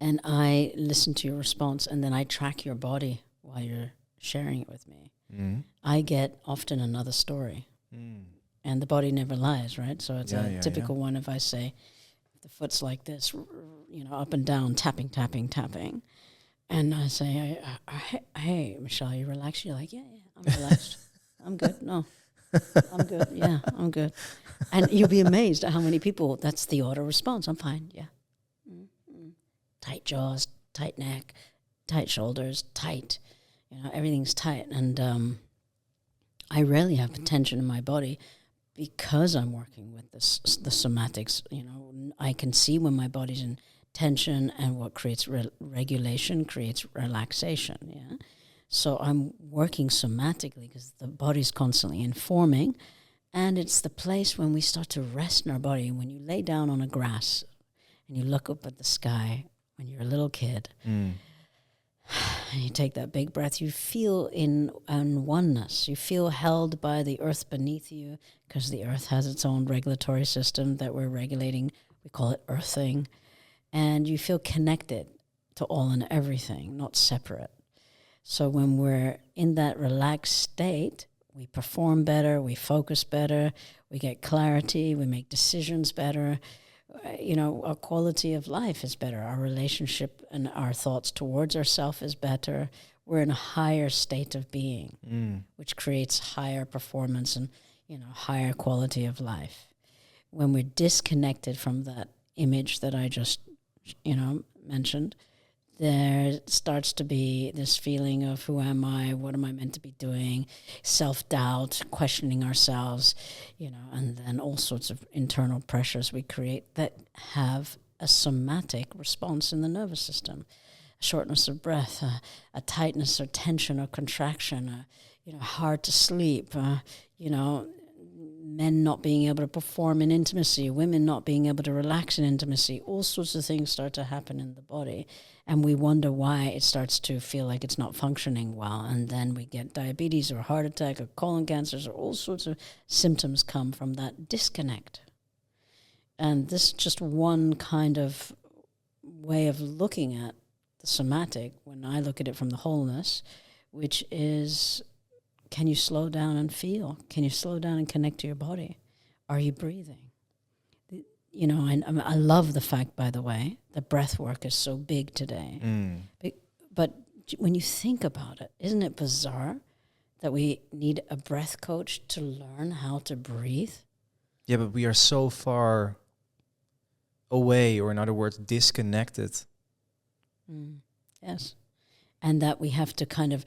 and I listen to your response, and then I track your body while you're sharing it with me, I get often another story. And the body never lies, right? So it's a typical one. If I say, the foot's like this, up and down, tapping, tapping, tapping. And I say, hey, Michelle, you relaxed? You're like, yeah, I'm relaxed. I'm good. No, I'm good. Yeah, I'm good. And you'll be amazed at how many people, that's the auto response. I'm fine. Yeah. Mm-hmm. Tight jaws, tight neck, tight shoulders, tight. Everything's tight. And I rarely have tension in my body because I'm working with the somatics. I can see when my body's in tension, and what creates regulation creates relaxation. Yeah, so I'm working somatically because the body's constantly informing, and it's the place when we start to rest in our body. When you lay down on a grass and you look up at the sky when you're a little kid, and you take that big breath, you feel in oneness. You feel held by the earth beneath you, because the earth has its own regulatory system that we're regulating. We call it earthing. And you feel connected to all and everything, not separate. So when we're in that relaxed state, we perform better, we focus better, we get clarity, we make decisions better. Our quality of life is better. Our relationship and our thoughts towards ourselves is better. We're in a higher state of being, which creates higher performance and, higher quality of life. When we're disconnected from that image that I just mentioned, there starts to be this feeling of, who am I? What am I meant to be doing? Self-doubt, questioning ourselves, and then all sorts of internal pressures we create that have a somatic response in the nervous system. shortness of breath, a tightness or tension or contraction, hard to sleep, men not being able to perform in intimacy, women not being able to relax in intimacy, all sorts of things start to happen in the body. And we wonder why it starts to feel like it's not functioning well. And then we get diabetes or heart attack or colon cancers or all sorts of symptoms come from that disconnect. And this is just one kind of way of looking at the somatic when I look at it from the wholeness, which is, can you slow down and feel? Can you slow down and connect to your body? Are you breathing? I love the fact, by the way, that breath work is so big today. But when you think about it, isn't it bizarre that we need a breath coach to learn how to breathe? Yeah, but we are so far away, or in other words, disconnected. Yes. And that we have to kind of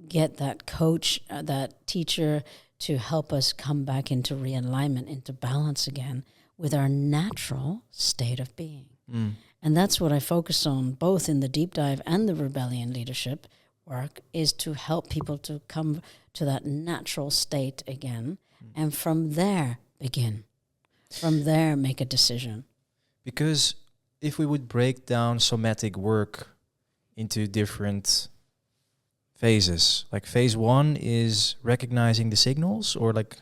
get that coach, that teacher to help us come back into realignment, into balance again with our natural state of being. And that's what I focus on, both in the deep dive and the rebellion leadership work, is to help people to come to that natural state again. And from there, begin. From there, make a decision. Because if we would break down somatic work into different phases, like phase 1 is recognizing the signals, or like...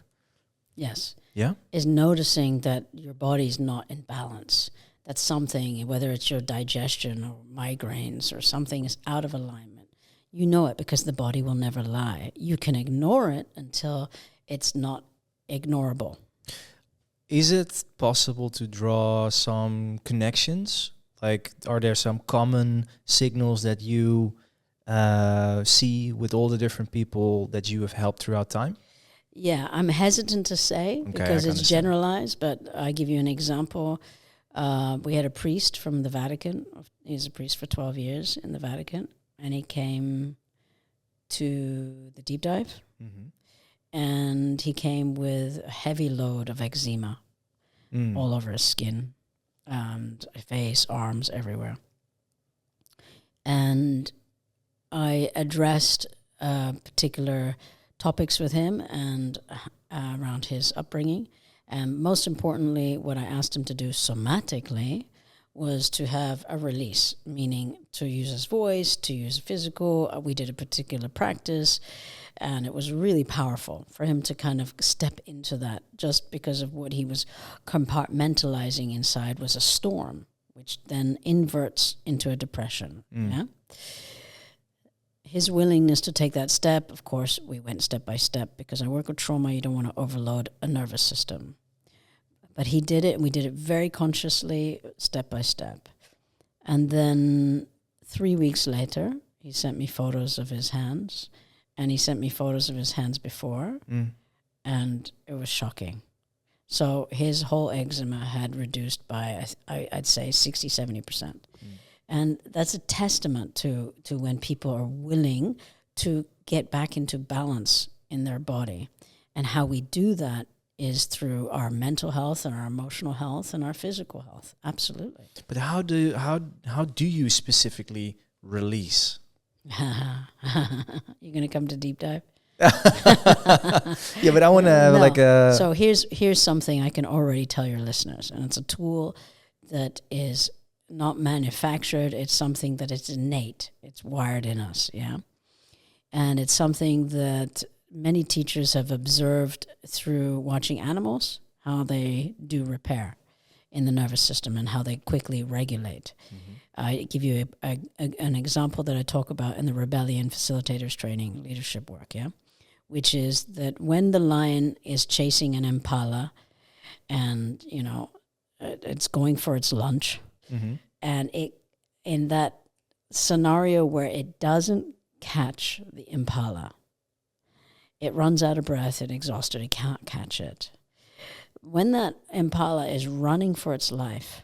Yes. Yeah? Is noticing that your body's not in balance. That something, whether it's your digestion or migraines or something is out of alignment. You know it because the body will never lie. You can ignore it until it's not ignorable. Is it possible to draw some connections? Like, are there some common signals that you see with all the different people that you have helped throughout time? Yeah, I'm hesitant to say because it's generalized, but I give you an example. We had a priest from the Vatican. He's a priest for 12 years in the Vatican, and he came to the deep dive. And he came with a heavy load of eczema all over his skin and face, arms, everywhere. And I addressed particular topics with him and around his upbringing. And most importantly, what I asked him to do somatically was to have a release, meaning to use his voice, to use physical. We did a particular practice, and it was really powerful for him to kind of step into that, just because of what he was compartmentalizing inside was a storm, which then inverts into a depression. Yeah. His willingness to take that step, of course, we went step by step, because I work with trauma, you don't want to overload a nervous system. But he did it, and we did it very consciously, step by step. And then 3 weeks later, he sent me photos of his hands, and he sent me photos of his hands before, and it was shocking. So his whole eczema had reduced by, I'd say, 60, 70%. And that's a testament to when people are willing to get back into balance in their body. And how we do that is through our mental health and our emotional health and our physical health. Absolutely. But how do you specifically release? You're going to come to deep dive? Yeah, but I want to have like a... So here's something I can already tell your listeners. And it's a tool that is not manufactured. It's something that is innate. It's wired in us, yeah? And it's something that many teachers have observed through watching animals, how they do repair in the nervous system and how they quickly regulate. I give you an example that I talk about in the Rebellion Facilitators Training Leadership work, yeah? Which is that when the lion is chasing an impala and, it's going for its lunch, and it in that scenario where it doesn't catch the impala, it runs out of breath and exhausted. It can't catch it. When that impala is running for its life,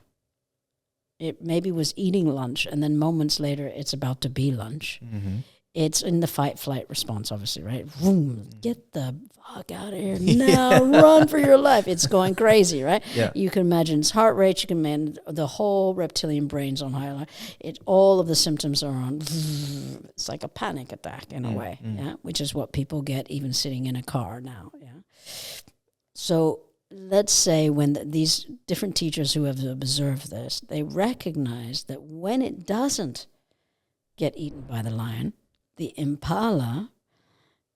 it maybe was eating lunch, and then moments later it's about to be lunch. It's in the fight-flight response, obviously, right? Vroom, get the fuck out of here now, run for your life. It's going crazy, right? Yeah. You can imagine its heart rate, you can imagine the whole reptilian brain's on high. All of the symptoms are on. It's like a panic attack in a way, yeah, which is what people get even sitting in a car now, yeah. So let's say when these different teachers who have observed this, they recognize that when it doesn't get eaten by the lion, the impala,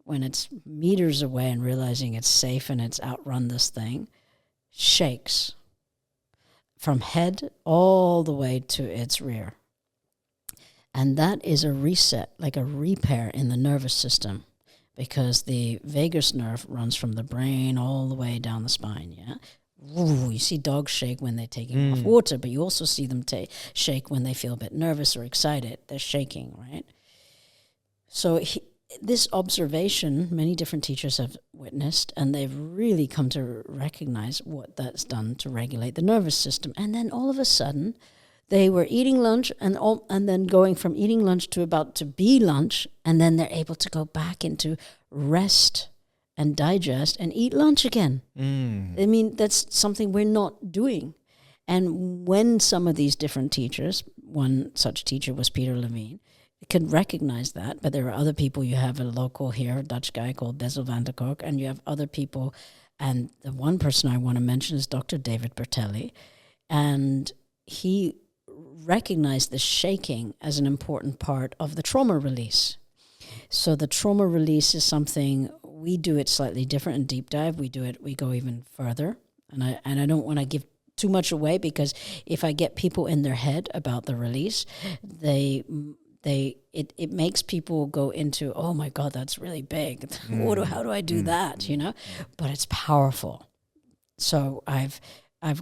when it's meters away and realizing it's safe and it's outrun this thing, shakes from head all the way to its rear. And that is a reset, like a repair in the nervous system, because the vagus nerve runs from the brain all the way down the spine, yeah? Ooh, you see dogs shake when they're taking off water, but you also see them shake when they feel a bit nervous or excited. They're shaking, right? So this observation, many different teachers have witnessed, and they've really come to recognize what that's done to regulate the nervous system. And then all of a sudden, they were eating lunch and then going from eating lunch to about to be lunch, and then they're able to go back into rest and digest and eat lunch again. I mean, that's something we're not doing. And when some of these different teachers, one such teacher was Peter Levine, could recognize that, but there are other people. You have a local here, a Dutch guy called Bessel van der Kolk, and you have other people. And the one person I want to mention is Dr. David Bertelli. And he recognized the shaking as an important part of the trauma release. So the trauma release is something, we do it slightly different in Deep Dive. We go even further. And I don't want to give too much away, because if I get people in their head about the release, it makes people go into, oh my God, that's really big. How do I do that? You know, but it's powerful. So I've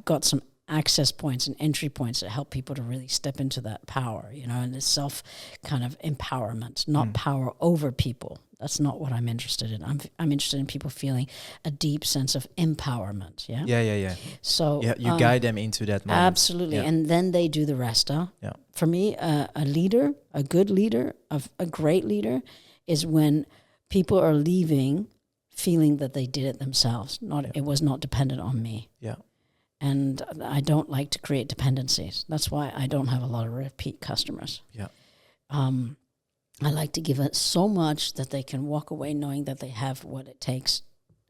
got some access points and entry points that help people to really step into that power, you know, and the self kind of empowerment, not power over people. That's not what I'm interested in. I'm interested in people feeling a deep sense of empowerment. Yeah. Yeah. So you guide them into that moment. Absolutely, and then they do the rest. Yeah. For me, a leader, a good leader, a great leader, is when people are leaving feeling that they did it themselves. It was not dependent on me. Yeah. And I don't like to create dependencies. That's why I don't have a lot of repeat customers. Yeah. I like to give it so much that they can walk away knowing that they have what it takes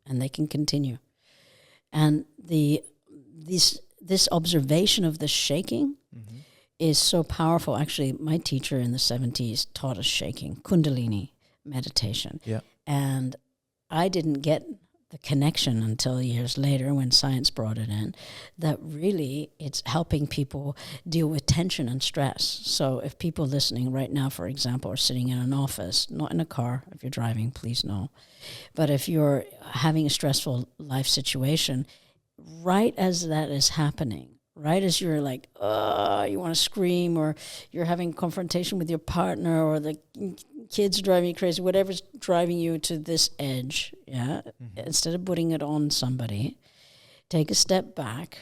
and they can continue. And this observation of the shaking is so powerful. Actually, my teacher in the 70s taught us shaking, Kundalini meditation. Yeah. And I didn't get the connection until years later when science brought it in, that really it's helping people deal with tension and stress. So if people listening right now, for example, are sitting in an office, not in a car, if you're driving, please no. But if you're having a stressful life situation, right as that is happening, right as you're like, you want to scream, or you're having confrontation with your partner, or the kids driving you crazy, whatever's driving you to this edge, yeah, instead of putting it on somebody, take a step back,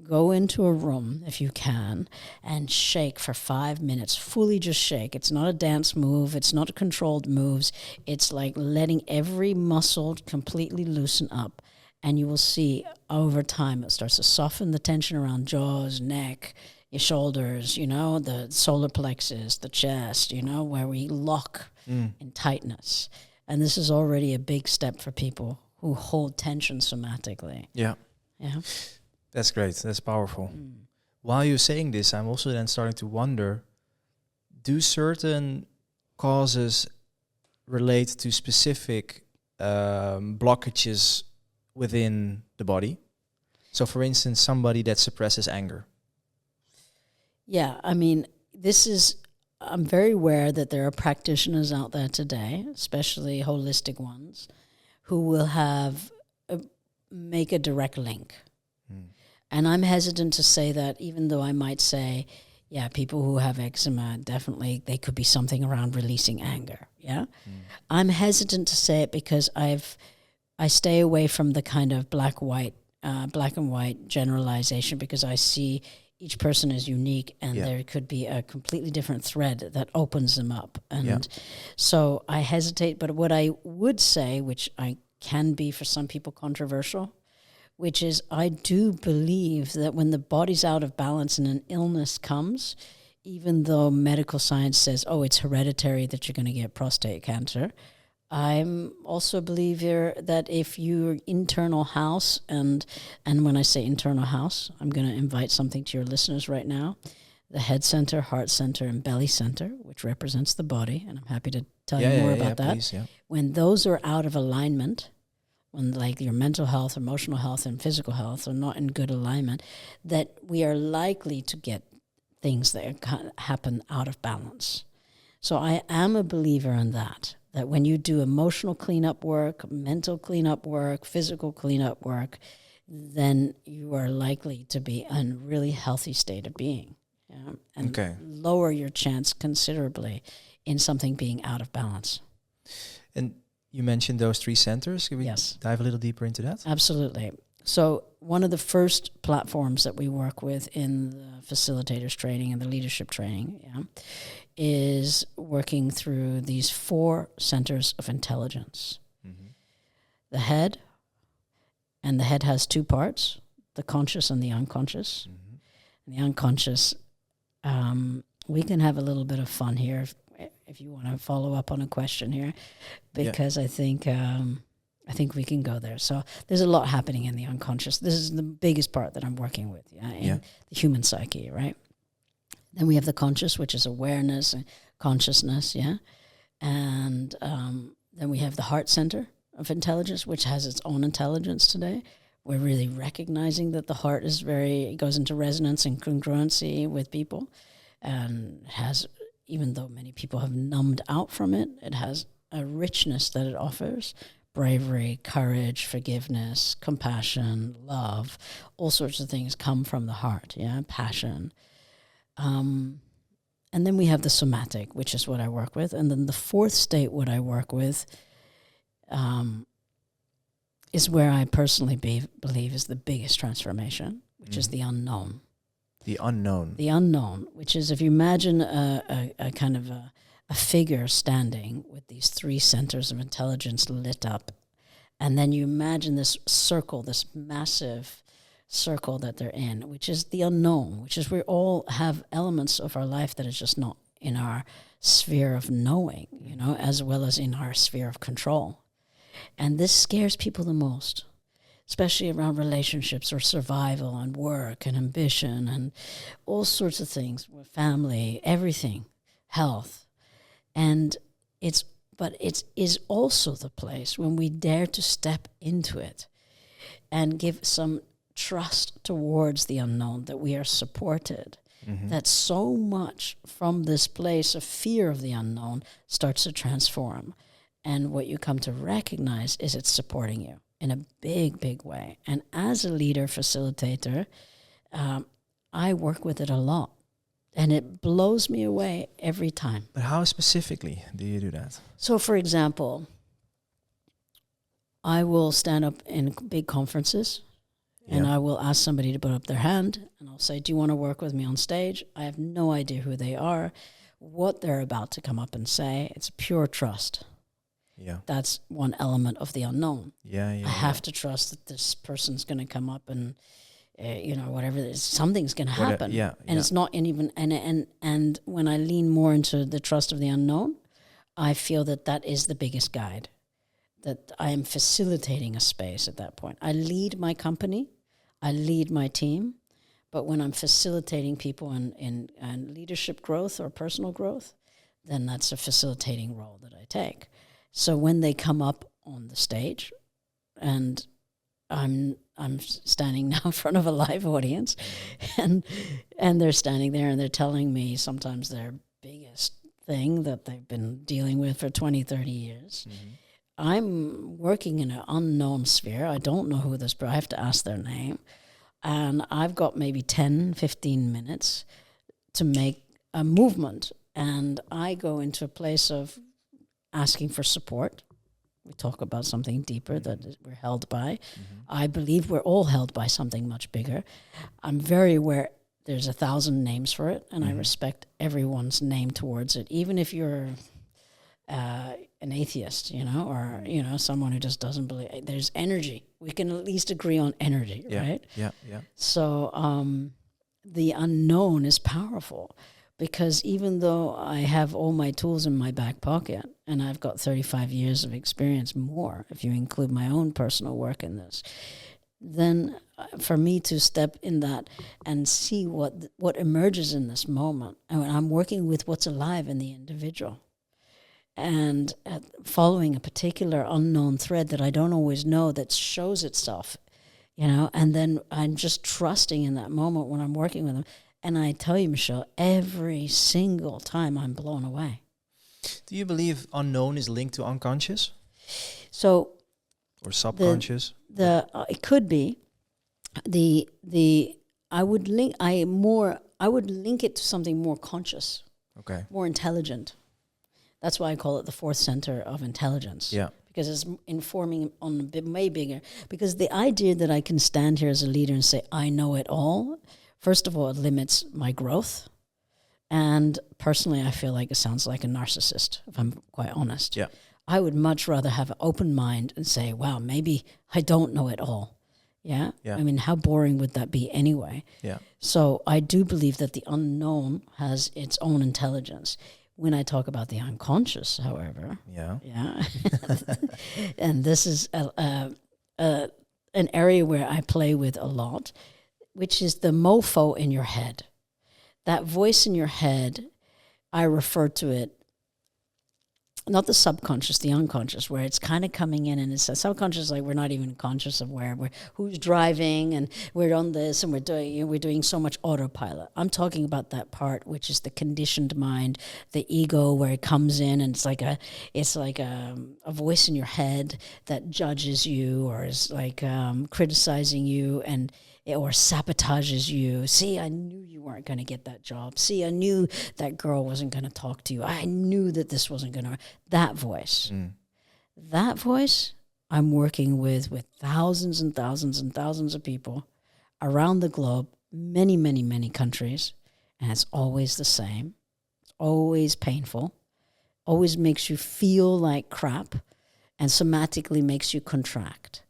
go into a room if you can, and shake for 5 minutes, fully just shake. It's not a dance move, it's not controlled moves, it's like letting every muscle completely loosen up. And you will see over time it starts to soften the tension around jaws, neck, your shoulders, you know, the solar plexus, the chest, you know, where we lock in tightness. And this is already a big step for people who hold tension somatically. Yeah. Yeah. That's great. That's powerful. While you're saying this, I'm also then starting to wonder, do certain causes relate to specific blockages within the body? So for instance, somebody that suppresses anger. Yeah, I mean, I'm very aware that there are practitioners out there today, especially holistic ones, who will make a direct link. And I'm hesitant to say that, even though I might say, yeah, people who have eczema, definitely, they could be something around releasing anger, yeah? I'm hesitant to say it because I stay away from the kind of black and white generalization, because I see each person is unique, and there could be a completely different thread that opens them up. And so I hesitate, but what I would say, which I can be for some people controversial, which is I do believe that when the body's out of balance and an illness comes, even though medical science says, oh, it's hereditary that you're going to get prostate cancer, I'm also a believer that if your internal house, and when I say internal house, I'm going to invite something to your listeners right now, the head center, heart center, and belly center, which represents the body, and I'm happy to tell you more about that. Please, when those are out of alignment, when like your mental health, emotional health, and physical health are not in good alignment, that we are likely to get things that happen out of balance. So I am a believer in that when you do emotional cleanup work, mental cleanup work, physical cleanup work, then you are likely to be in a really healthy state of being. And lower your chance considerably in something being out of balance. And you mentioned those 3 centers. Can we dive a little deeper into that? Absolutely. So one of the first platforms that we work with in the facilitators training and the leadership training is working through these 4 centers of intelligence. Mm-hmm. The head, and the head has 2 parts, the conscious and the unconscious. Mm-hmm. And the unconscious, we can have a little bit of fun here if you want to follow up on a question here, because I think we can go there. So there's a lot happening in the unconscious. This is the biggest part that I'm working with, in the human psyche, right? Then we have the conscious, which is awareness and consciousness, and then we have the heart center of intelligence, which has its own intelligence today. We're really recognizing that the heart is it goes into resonance and congruency with people, and has, even though many people have numbed out from it, it has a richness that it offers. Bravery, courage, forgiveness, compassion, love, all sorts of things come from the heart, passion. And then we have the somatic, which is what I work with. And then the 4th state, what I work with, is where I personally believe is the biggest transformation, which is the unknown. The unknown. The unknown, which is, if you imagine a kind of a figure standing with these 3 centers of intelligence lit up, and then you imagine this circle, this massive circle that they're in, which is the unknown, which is we all have elements of our life that is just not in our sphere of knowing, as well as in our sphere of control. And this scares people the most, especially around relationships or survival and work and ambition and all sorts of things, with family, everything, health. And it is also the place when we dare to step into it and give some trust towards the unknown, that we are supported, that so much from this place of fear of the unknown starts to transform. And what you come to recognize is it's supporting you in a big, big way. And as a leader, facilitator, I work with it a lot. And it blows me away every time. But how specifically do you do that? So, for example, I will stand up in big conferences and I will ask somebody to put up their hand, and I'll say, do you want to work with me on stage? I have no idea who they are, what they're about to come up and say. It's pure trust. Yeah. That's one element of the unknown. I have to trust that this person's going to come up and whatever it is, something's going to happen. And it's not even, and when I lean more into the trust of the unknown, I feel that is the biggest guide, that I am facilitating a space at that point. I lead my company, I lead my team, but when I'm facilitating people in leadership growth or personal growth, then that's a facilitating role that I take. So when they come up on the stage, and I'm standing now in front of a live audience, and they're standing there and they're telling me sometimes their biggest thing that they've been dealing with for 20, 30 years. Mm-hmm. I'm working in an unknown sphere. I don't know who this, but I have to ask their name. And I've got maybe 10, 15 minutes to make a movement. And I go into a place of asking for support. We talk about something deeper that we're held by. Mm-hmm. I believe we're all held by something much bigger. I'm very aware there's 1,000 names for it, and I respect everyone's name towards it, even if you're an atheist, or someone who just doesn't believe. There's energy. We can at least agree on energy, right? Yeah. So the unknown is powerful, because even though I have all my tools in my back pocket, and I've got 35 years of experience more, if you include my own personal work in this, then for me to step in that and see what emerges in this moment, and I'm working with what's alive in the individual, and following a particular unknown thread that I don't always know that shows itself, and then I'm just trusting in that moment when I'm working with them. And I tell you, Michel, every single time I'm blown away. Do you believe unknown is linked to unconscious? So, or subconscious? It could be. I would link it to something more conscious. Okay. More intelligent. That's why I call it the fourth center of intelligence. Yeah. Because it's informing on a bit way bigger. Because the idea that I can stand here as a leader and say, I know it all, first of all, it limits my growth. And personally, I feel like it sounds like a narcissist, if I'm quite honest. Yeah. I would much rather have an open mind and say, wow, maybe I don't know it all. Yeah? I mean, how boring would that be anyway? Yeah. So I do believe that the unknown has its own intelligence. When I talk about the unconscious, however, and this is an area where I play with a lot, which is the mofo in your head. That voice in your head, I refer to it, not the subconscious, the unconscious, where it's kind of coming in, and it's a subconscious, like we're not even conscious of who's driving, and we're on this, and we're doing so much autopilot. I'm talking about that part, which is the conditioned mind, the ego, where it comes in, and it's like a voice in your head that judges you, or is like criticizing you, or sabotages you. See, I knew you weren't going to get that job. See, I knew that girl wasn't going to talk to you. I knew that this wasn't going to... That voice. That voice, I'm working with thousands and thousands and thousands of people around the globe, many, many, many countries, and it's always the same. It's always painful. Always makes you feel like crap, and somatically makes you contract.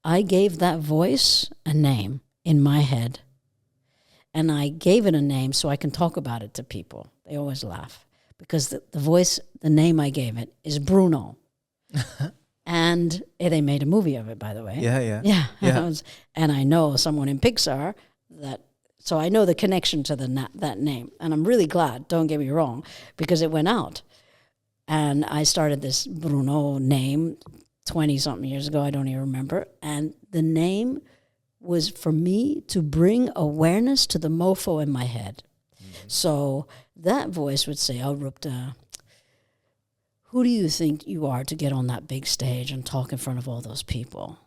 I gave that voice a name in my head, and I gave it a name so I can talk about it to people. They always laugh, because the voice, the name I gave it is Bruno. And they made a movie of it, by the way. Yeah. And I know someone in Pixar so I know the connection to that name, and I'm really glad, don't get me wrong, because it went out. And I started this Bruno name 20-something years ago, I don't even remember, and the name was for me to bring awareness to the mofo in my head. So that voice would say, oh, Rupda, who do you think you are to get on that big stage and talk in front of all those people?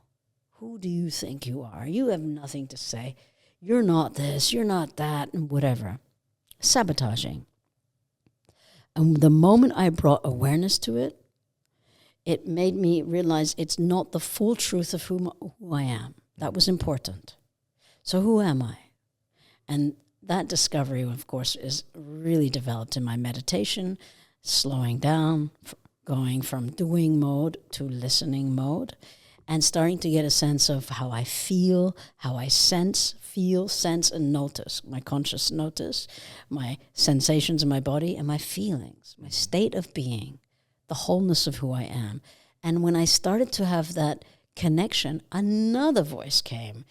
Who do you think you are? You have nothing to say. You're not this, you're not that, and whatever. Sabotaging. And the moment I brought awareness to it, it made me realize it's not the full truth of who I am. That was important. So who am I? And that discovery, of course, is really developed in my meditation, slowing down, going from doing mode to listening mode, and starting to get a sense of how I feel, how I feel, sense, and notice. My conscious notice, my sensations in my body, and my feelings, my state of being, the wholeness of who I am. And when I started to have that connection, another voice came.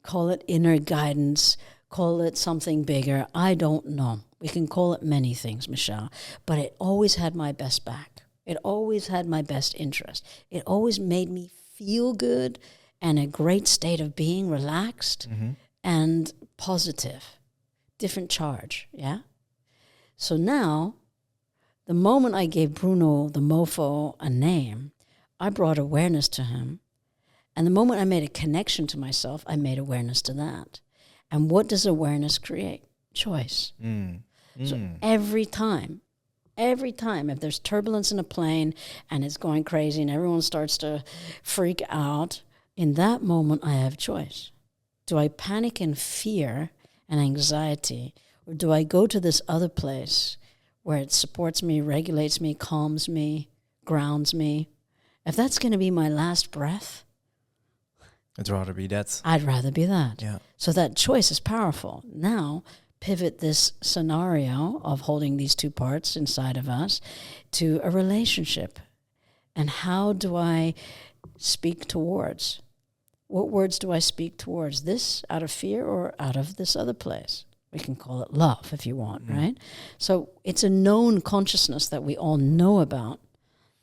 Call it inner guidance, call it something bigger. I don't know. We can call it many things, Michel, but it always had my best back. It always had my best interest. It always made me feel good and a great state of being, relaxed and positive. Different charge, yeah? So now, the moment I gave Bruno, the mofo, a name, I brought awareness to him. And the moment I made a connection to myself, I made awareness to that. And what does awareness create? Choice. So every time, if there's turbulence in a plane and it's going crazy and everyone starts to freak out, in that moment I have choice. Do I panic in fear and anxiety? Or do I go to this other place where it supports me, regulates me, calms me, grounds me? If that's going to be my last breath, I'd rather be that. I'd rather be that. Yeah. So that choice is powerful. Now, pivot this scenario of holding these two parts inside of us to a relationship. And how do I speak towards? What words do I speak towards? This out of fear or out of this other place? We can call it love if you want, right? So it's a known consciousness that we all know about.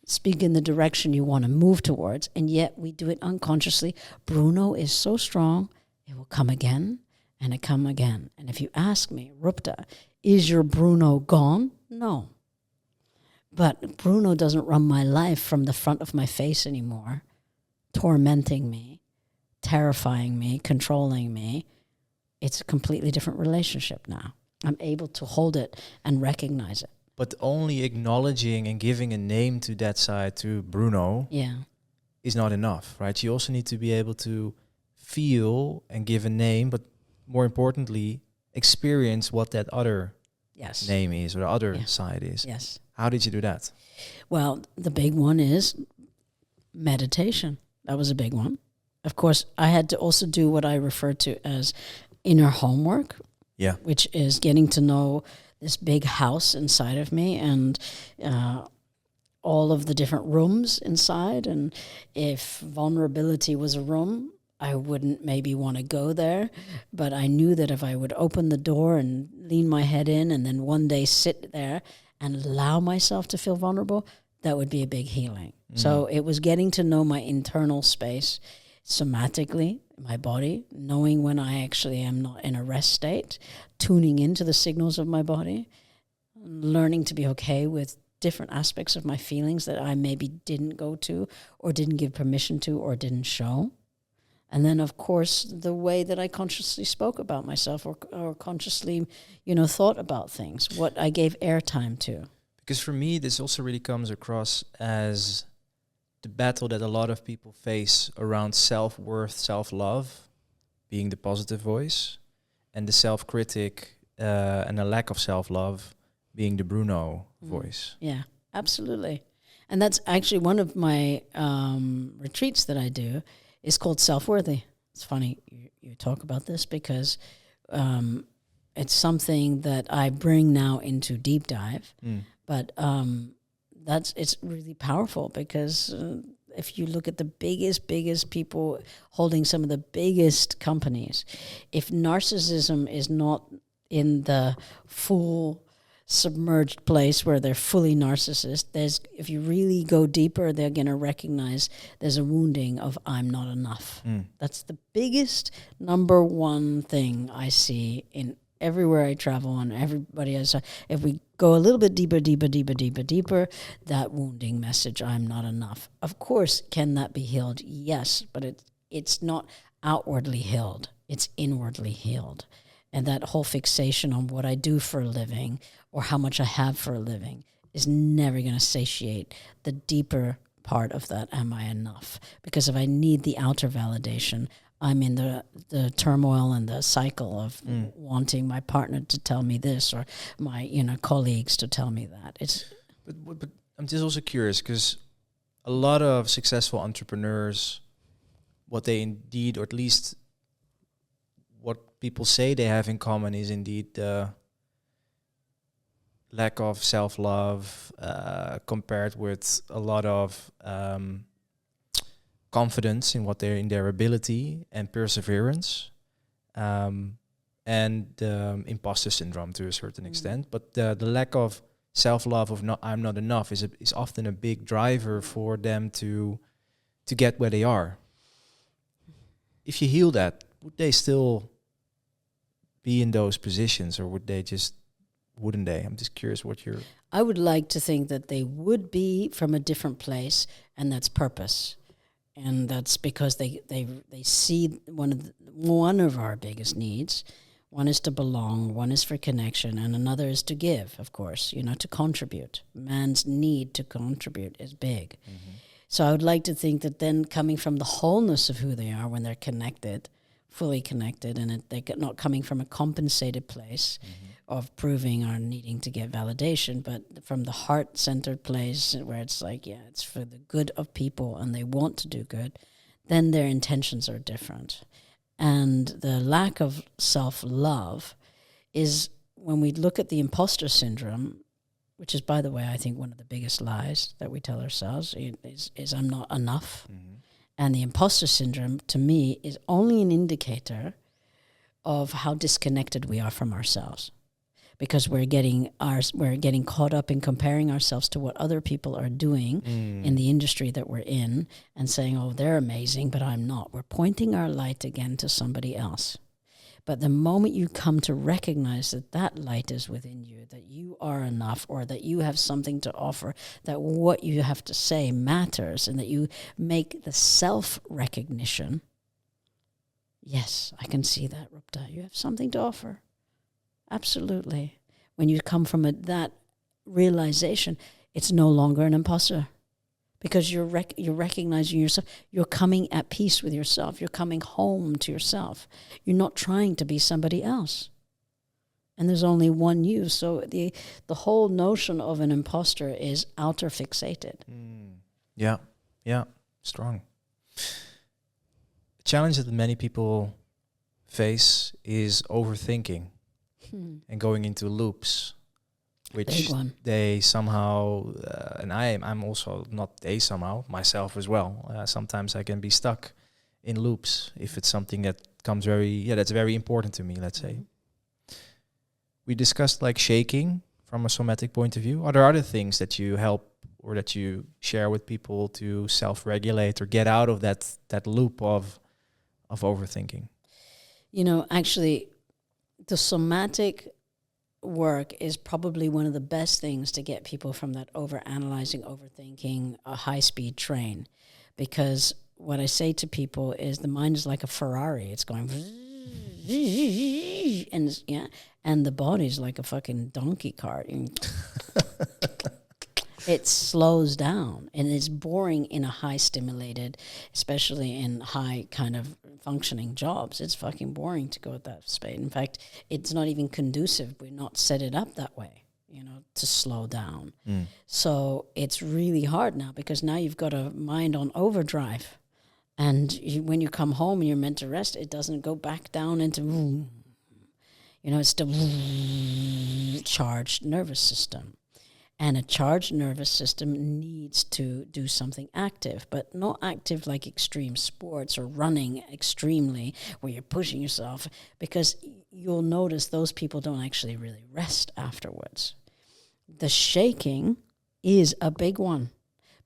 Speak in the direction you want to move towards, and yet we do it unconsciously. Bruno is so strong, it will come again and it come again. And if you ask me, Rupda, is your Bruno gone? No. But Bruno doesn't run my life from the front of my face anymore, tormenting me, terrifying me, controlling me. It's a completely different relationship now. I'm able to hold it and recognize it. But only acknowledging and giving a name to that side, to Bruno, is not enough, right? You also need to be able to feel and give a name, but more importantly, experience what that other name is or the other side is. Yes. How did you do that? Well, the big one is meditation. That was a big one. Of course, I had to also do what I refer to as inner homework, which is getting to know this big house inside of me and all of the different rooms inside. And if vulnerability was a room, I wouldn't maybe want to go there. But I knew that if I would open the door and lean my head in and then one day sit there and allow myself to feel vulnerable, that would be a big healing. So it was getting to know my internal space somatically, my body, knowing when I actually am not in a rest state, tuning into the signals of my body, learning to be okay with different aspects of my feelings that I maybe didn't go to or didn't give permission to or didn't show. And then, of course, the way that I consciously spoke about myself or consciously, thought about things, what I gave airtime to. Because for me, this also really comes across as the battle that a lot of people face around self-worth, self-love, being the positive voice, and the self-critic and a lack of self-love being the Bruno voice. Yeah, absolutely. And that's actually one of my retreats that I do is called Self-Worthy. It's funny you talk about this because it's something that I bring now into deep dive, but it's really powerful because if you look at the biggest people holding some of the biggest companies, if narcissism is not in the full submerged place where they're fully narcissist, if you really go deeper, they're going to recognize there's a wounding of I'm not enough. That's the biggest number one thing I see in everywhere I travel and everybody else. If we go a little bit deeper, that wounding message, I'm not enough. Of course, can that be healed? Yes, but it's not outwardly healed. It's inwardly healed. And that whole fixation on what I do for a living or how much I have for a living is never going to satiate the deeper part of that, am I enough? Because if I need the outer validation, I'm in the turmoil and the cycle of wanting my partner to tell me this or my colleagues to tell me that. But I'm just also curious because a lot of successful entrepreneurs, what they indeed, or at least what people say they have in common is indeed the lack of self-love compared with a lot of confidence in in their ability and perseverance, and imposter syndrome to a certain extent. But the lack of self-love of I'm not enough is often a big driver for them to get where they are. If you heal that, would they still be in those positions, or wouldn't they? I'm just curious what you're... I would like to think that they would be from a different place, and that's purpose. And that's because they see one of our biggest needs. One is to belong, one is for connection, and another is to give, of course, to contribute. Man's need to contribute is big. So I would like to think that then coming from the wholeness of who they are when they're connected, fully connected, and they're not coming from a compensated place of proving or needing to get validation, but from the heart-centered place where it's like, yeah, it's for the good of people and they want to do good, then their intentions are different. And the lack of self-love is when we look at the imposter syndrome, which is, by the way, I think one of the biggest lies that we tell ourselves is I'm not enough. And the imposter syndrome, to me, is only an indicator of how disconnected we are from ourselves, because we're getting caught up in comparing ourselves to what other people are doing in the industry that we're in and saying, oh, they're amazing, but I'm not. We're pointing our light again to somebody else. But the moment you come to recognize that that light is within you, that you are enough, or that you have something to offer, that what you have to say matters, and that you make the self-recognition, yes, I can see that, Rupda. You have something to offer. Absolutely. When you come from that realization, it's no longer an imposter. Because you're recognizing yourself. You're coming at peace with yourself. You're coming home to yourself. You're not trying to be somebody else. And there's only one you. So the whole notion of an imposter is outer fixated. Yeah, strong. The challenge that many people face is overthinking and going into loops, which they somehow, and I'm also not they somehow, myself as well. Sometimes I can be stuck in loops if it's something that comes that's very important to me, let's say. We discussed like shaking from a somatic point of view. Are there other things that you help or that you share with people to self-regulate or get out of that loop of overthinking? Actually, the somatic work is probably one of the best things to get people from that overanalyzing, overthinking, a high-speed train. Because what I say to people is the mind is like a Ferrari. It's going and the body's like a fucking donkey cart. It slows down, and it's boring in a high stimulated, especially in high kind of functioning jobs. It's fucking boring to go at that speed. In fact, it's not even conducive. We're not set it up that way, to slow down. So it's really hard now, because now you've got a mind on overdrive. And when you come home and you're meant to rest, it doesn't go back down into, it's still charged nervous system. And a charged nervous system needs to do something active, but not active like extreme sports or running extremely where you're pushing yourself, because you'll notice those people don't actually really rest afterwards. The shaking is a big one,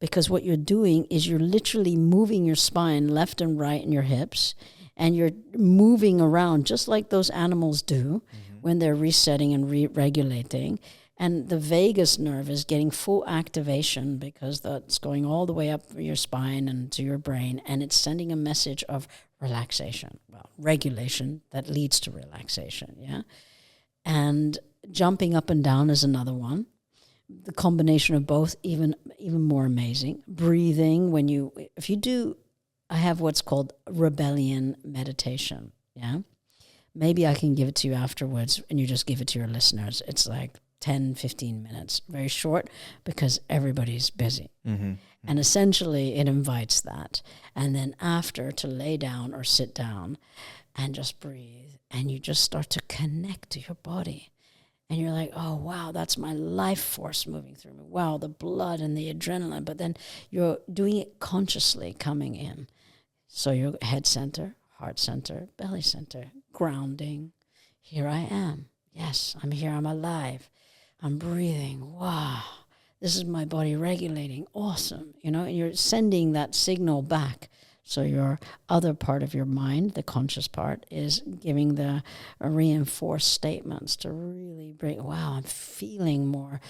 because what you're doing is you're literally moving your spine left and right in your hips, and you're moving around just like those animals do when they're resetting and re-regulating. And the vagus nerve is getting full activation, because that's going all the way up your spine and to your brain, and it's sending a message of relaxation. Well, regulation that leads to relaxation, yeah? And jumping up and down is another one. The combination of both, even more amazing. Breathing, I have what's called rebellion meditation, yeah? Maybe I can give it to you afterwards, and you just give it to your listeners. It's like 10, 15 minutes, very short, because everybody's busy. And essentially it invites that. And then after, to lay down or sit down and just breathe. And you just start to connect to your body. And you're like, oh, wow, that's my life force moving through me. Wow, the blood and the adrenaline. But then you're doing it consciously coming in. So your head center, heart center, belly center, grounding. Here I am. Yes, I'm here. I'm alive. I'm breathing. Wow. This is my body regulating. Awesome. And you're sending that signal back. So your other part of your mind, the conscious part, is giving the reinforced statements to really bring, wow, I'm feeling more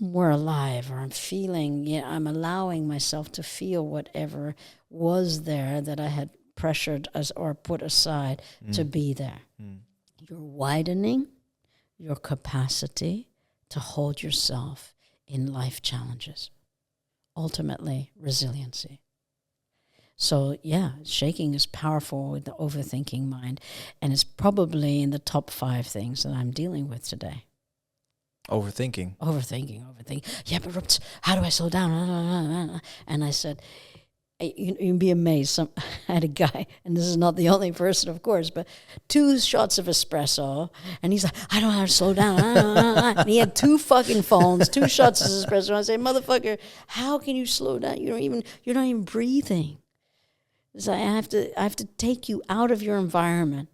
alive, or I'm allowing myself to feel whatever was there that I had pressured or put aside to be there. You're widening your capacity to hold yourself in life challenges. Ultimately, resiliency. So yeah, shaking is powerful with the overthinking mind, and it's probably in the top 5 things that I'm dealing with today. Overthinking. Yeah, but how do I slow down? And I said, you'd be amazed. I had a guy, and this is not the only person, of course, but 2 shots of espresso, and he's like, I don't know how to slow down. And he had 2 fucking phones, 2 shots of espresso. I say, motherfucker, how can you slow down? You're not even breathing. So I have to take you out of your environment,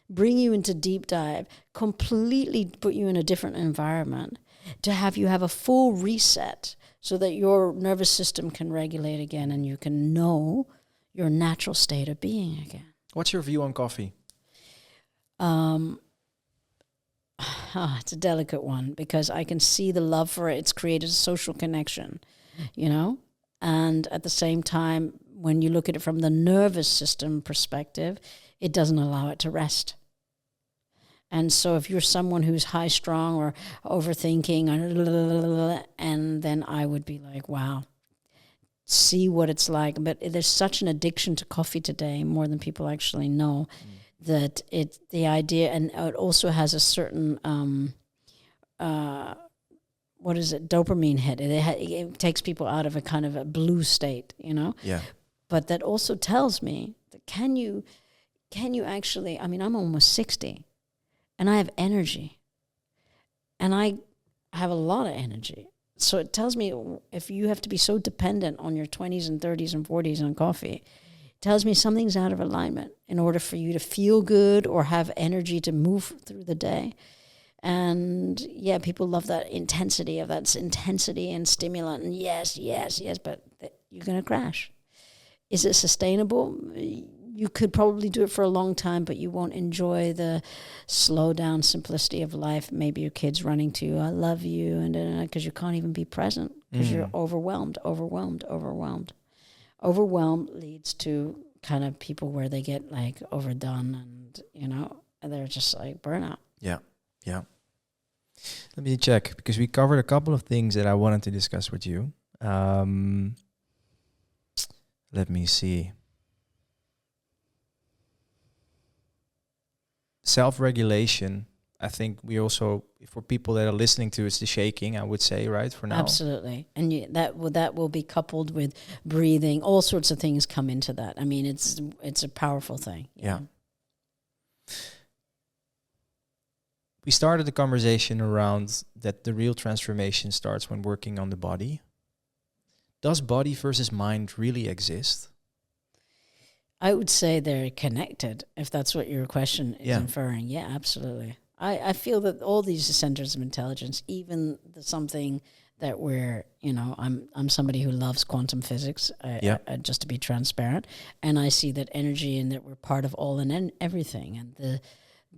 bring you into deep dive, completely put you in a different environment, to have you have a full reset so that your nervous system can regulate again and you can know your natural state of being again. What's your view on coffee? It's a delicate one because I can see the love for it. It's created a social connection, you know? And at the same time, when you look at it from the nervous system perspective, it doesn't allow it to rest. And so if you're someone who's high strung or overthinking, and then I would be like, wow, see what it's like. But there's such an addiction to coffee today, more than people actually know, that the idea, and it also has a certain, dopamine hit. It takes people out of a kind of a blue state, you know? Yeah. But that also tells me that can you actually, I mean, I'm almost 60 and I have energy and I have a lot of energy. So it tells me if you have to be so dependent on your 20s and 30s and 40s on coffee, it tells me something's out of alignment in order for you to feel good or have energy to move through the day. And yeah, people love that intensity and stimulant. And yes, but you're going to crash. Is it sustainable? You could probably do it for a long time, but you won't enjoy the slow down simplicity of life. Maybe your kid's running to you, I love you, and because you can't even be present because you're overwhelmed. Overwhelmed leads to kind of people where they get like overdone and, you know, they're just like burnout. Yeah. Let me check, because we covered a couple of things that I wanted to discuss with you. Let me see. Self-regulation. I think we also, for people that are listening to, it's the shaking, I would say, right, for now. Absolutely. And that will be coupled with breathing. All sorts of things come into that. I mean, it's a powerful thing. Yeah. We started the conversation around that the real transformation starts when working on the body. Does body versus mind really exist? I would say they're connected, if that's what your question is inferring. Yeah, absolutely. I feel that all these centers of intelligence, even something that we're, you know, I'm somebody who loves quantum physics, just to be transparent, and I see that energy and that we're part of all and everything, and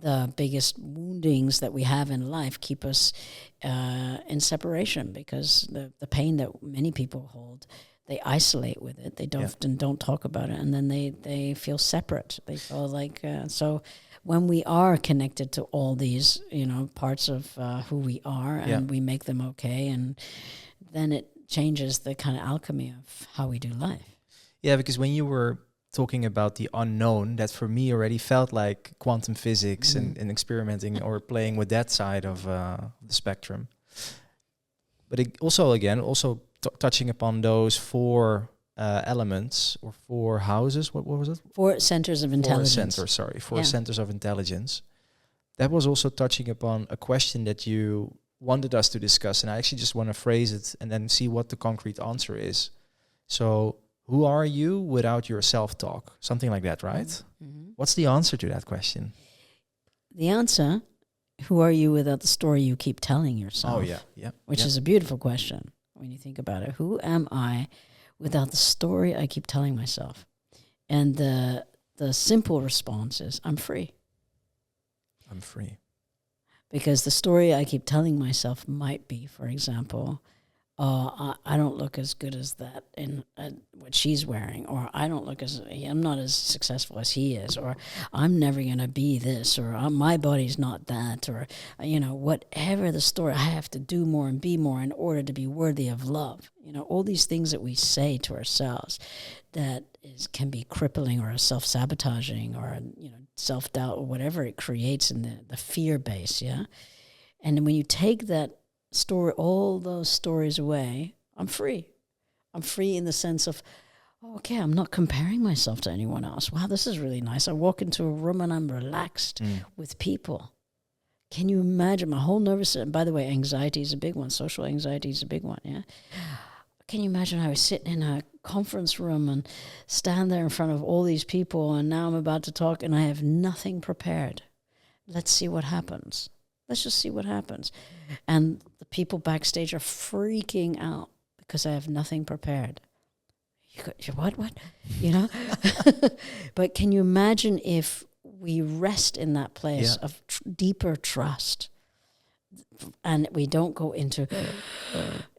the biggest woundings that we have in life keep us in separation, because the pain that many people hold, they isolate with it. They don't talk about it, and then they feel separate. They feel like so. When we are connected to all these, you know, parts of who we are, and we make them okay, and then it changes the kind of alchemy of how we do life. Yeah, because when you were talking about the unknown, that for me already felt like quantum physics and experimenting or playing with that side of the spectrum. But it also touching upon those 4 elements or 4 houses. What was it? 4 centers of intelligence. 4 centers of intelligence. That was also touching upon a question that you wanted us to discuss, and I actually just want to phrase it and then see what the concrete answer is. So, who are you without your self-talk? Something like that, right? Mm-hmm. What's the answer to that question? The answer, who are you without the story you keep telling yourself? Oh, yeah. Which is a beautiful question when you think about it. Who am I without the story I keep telling myself? And the simple response is, I'm free. I'm free. Because the story I keep telling myself might be, for example, I don't look as good as that what she's wearing, or I'm not as successful as he is, or I'm never going to be this, or my body's not that, or, whatever the story, I have to do more and be more in order to be worthy of love. All these things that we say to ourselves that can be crippling or self-sabotaging or, self-doubt or whatever it creates in the fear base, yeah? And then when you take that story, all those stories away, I'm free. I'm free in the sense of, okay, I'm not comparing myself to anyone else. Wow, this is really nice. I walk into a room and I'm relaxed with people. Can you imagine my whole nervous system? By the way, anxiety is a big one. Social anxiety is a big one, yeah? Can you imagine I was sitting in a conference room and stand there in front of all these people, and now I'm about to talk and I have nothing prepared. Let's see what happens. Let's just see what happens. And the people backstage are freaking out because I have nothing prepared. What? But can you imagine if we rest in that place of deeper trust, and we don't go into...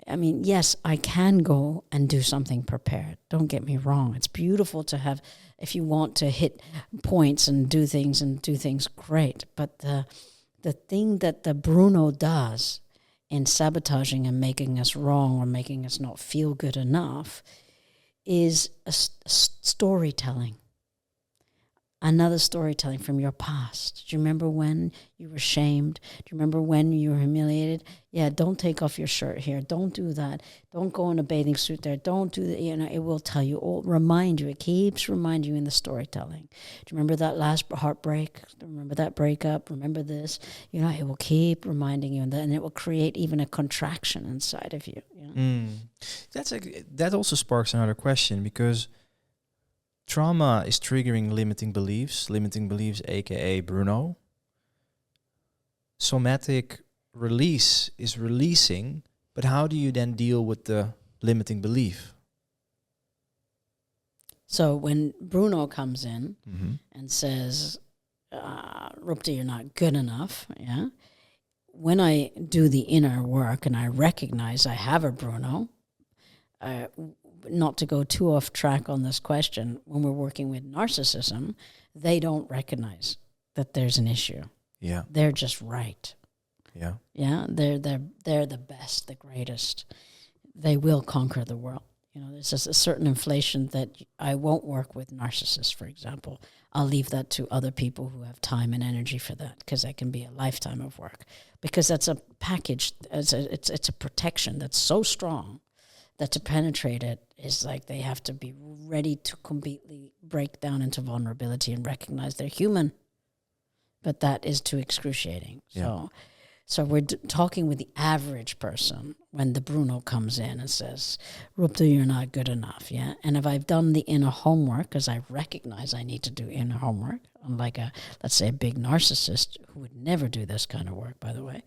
yes, I can go and do something prepared. Don't get me wrong. It's beautiful to have, if you want to hit points and do things great. But the thing that the Bruno does in sabotaging and making us wrong or making us not feel good enough is a storytelling. Another storytelling from your past. Do you remember when you were shamed? Do you remember when you were humiliated? Yeah, don't take off your shirt here. Don't do that. Don't go in a bathing suit there. Don't do that. It will tell you, remind you. It keeps reminding you in the storytelling. Do you remember that last heartbreak? Remember that breakup? Remember this? It will keep reminding you, and it will create even a contraction inside of you. That also sparks another question, because trauma is triggering limiting beliefs, aka Bruno. Somatic release is releasing, but how do you then deal with the limiting belief? So when Bruno comes in and says, Rupda, you're not good enough, yeah? When I do the inner work and I recognize I have a Bruno, not to go too off track on this question, when we're working with narcissism, they don't recognize that there's an issue. Yeah. They're just right. Yeah. Yeah. They're the best, the greatest. They will conquer the world. There's just a certain inflation that I won't work with narcissists, for example. I'll leave that to other people who have time and energy for that, because that can be a lifetime of work. Because that's a package, it's a protection that's so strong that to penetrate it is like they have to be ready to completely break down into vulnerability and recognize they're human. But that is too excruciating. Yeah. So we're talking with the average person when the Bruno comes in and says, Rupda, you're not good enough, yeah? And if I've done the inner homework, because I recognize I need to do inner homework, unlike let's say a big narcissist who would never do this kind of work, by the way.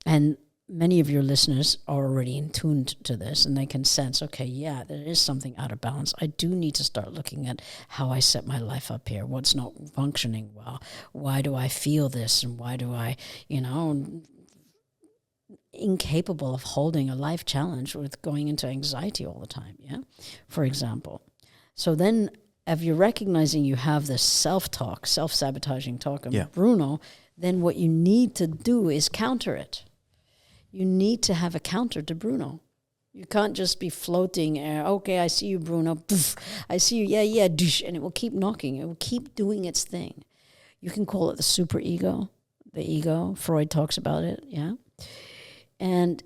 And many of your listeners are already in tune to this, and they can sense, okay, yeah, there is something out of balance. I do need to start looking at how I set my life up here. What's not functioning well? Why do I feel this? And why do I, incapable of holding a life challenge with going into anxiety all the time, yeah? For example. So then if you're recognizing you have this self-talk, self-sabotaging talk of Bruno, then what you need to do is counter it. You need to have a counter to Bruno. You can't just be floating, okay, I see you, Bruno. Poof, I see you, yeah, douche, and it will keep knocking. It will keep doing its thing. You can call it the superego, the ego. Freud talks about it, yeah? And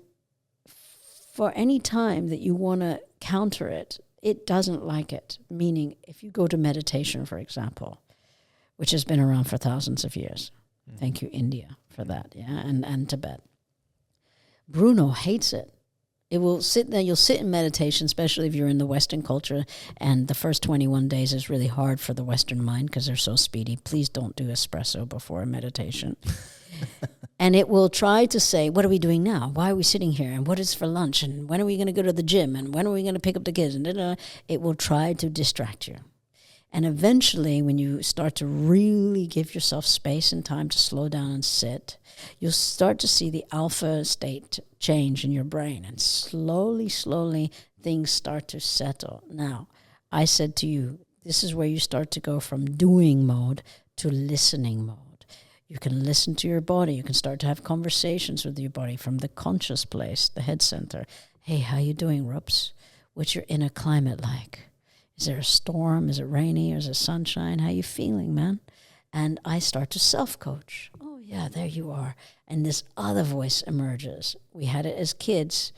for any time that you want to counter it, it doesn't like it. Meaning, if you go to meditation, for example, which has been around for thousands of years. Thank you, India, for that, yeah, and Tibet. Bruno hates it. It will sit there. You'll sit in meditation, especially if you're in the Western culture, and the first 21 days is really hard for the Western mind because they're so speedy. Please don't do espresso before a meditation. And it will try to say, what are we doing now? Why are we sitting here? And what is for lunch? And when are we going to go to the gym? And when are we going to pick up the kids? And it will try to distract you. And eventually, when you start to really give yourself space and time to slow down and sit, you'll start to see the alpha state change in your brain. And slowly, slowly, things start to settle. Now, I said to you, this is where you start to go from doing mode to listening mode. You can listen to your body. You can start to have conversations with your body from the conscious place, the head center. Hey, how you doing, Rups? What's your inner climate like? Is there a storm? Is it rainy? Or is it sunshine? How you feeling, man? And I start to self-coach. Oh, yeah, there you are. And this other voice emerges. We had it as kids.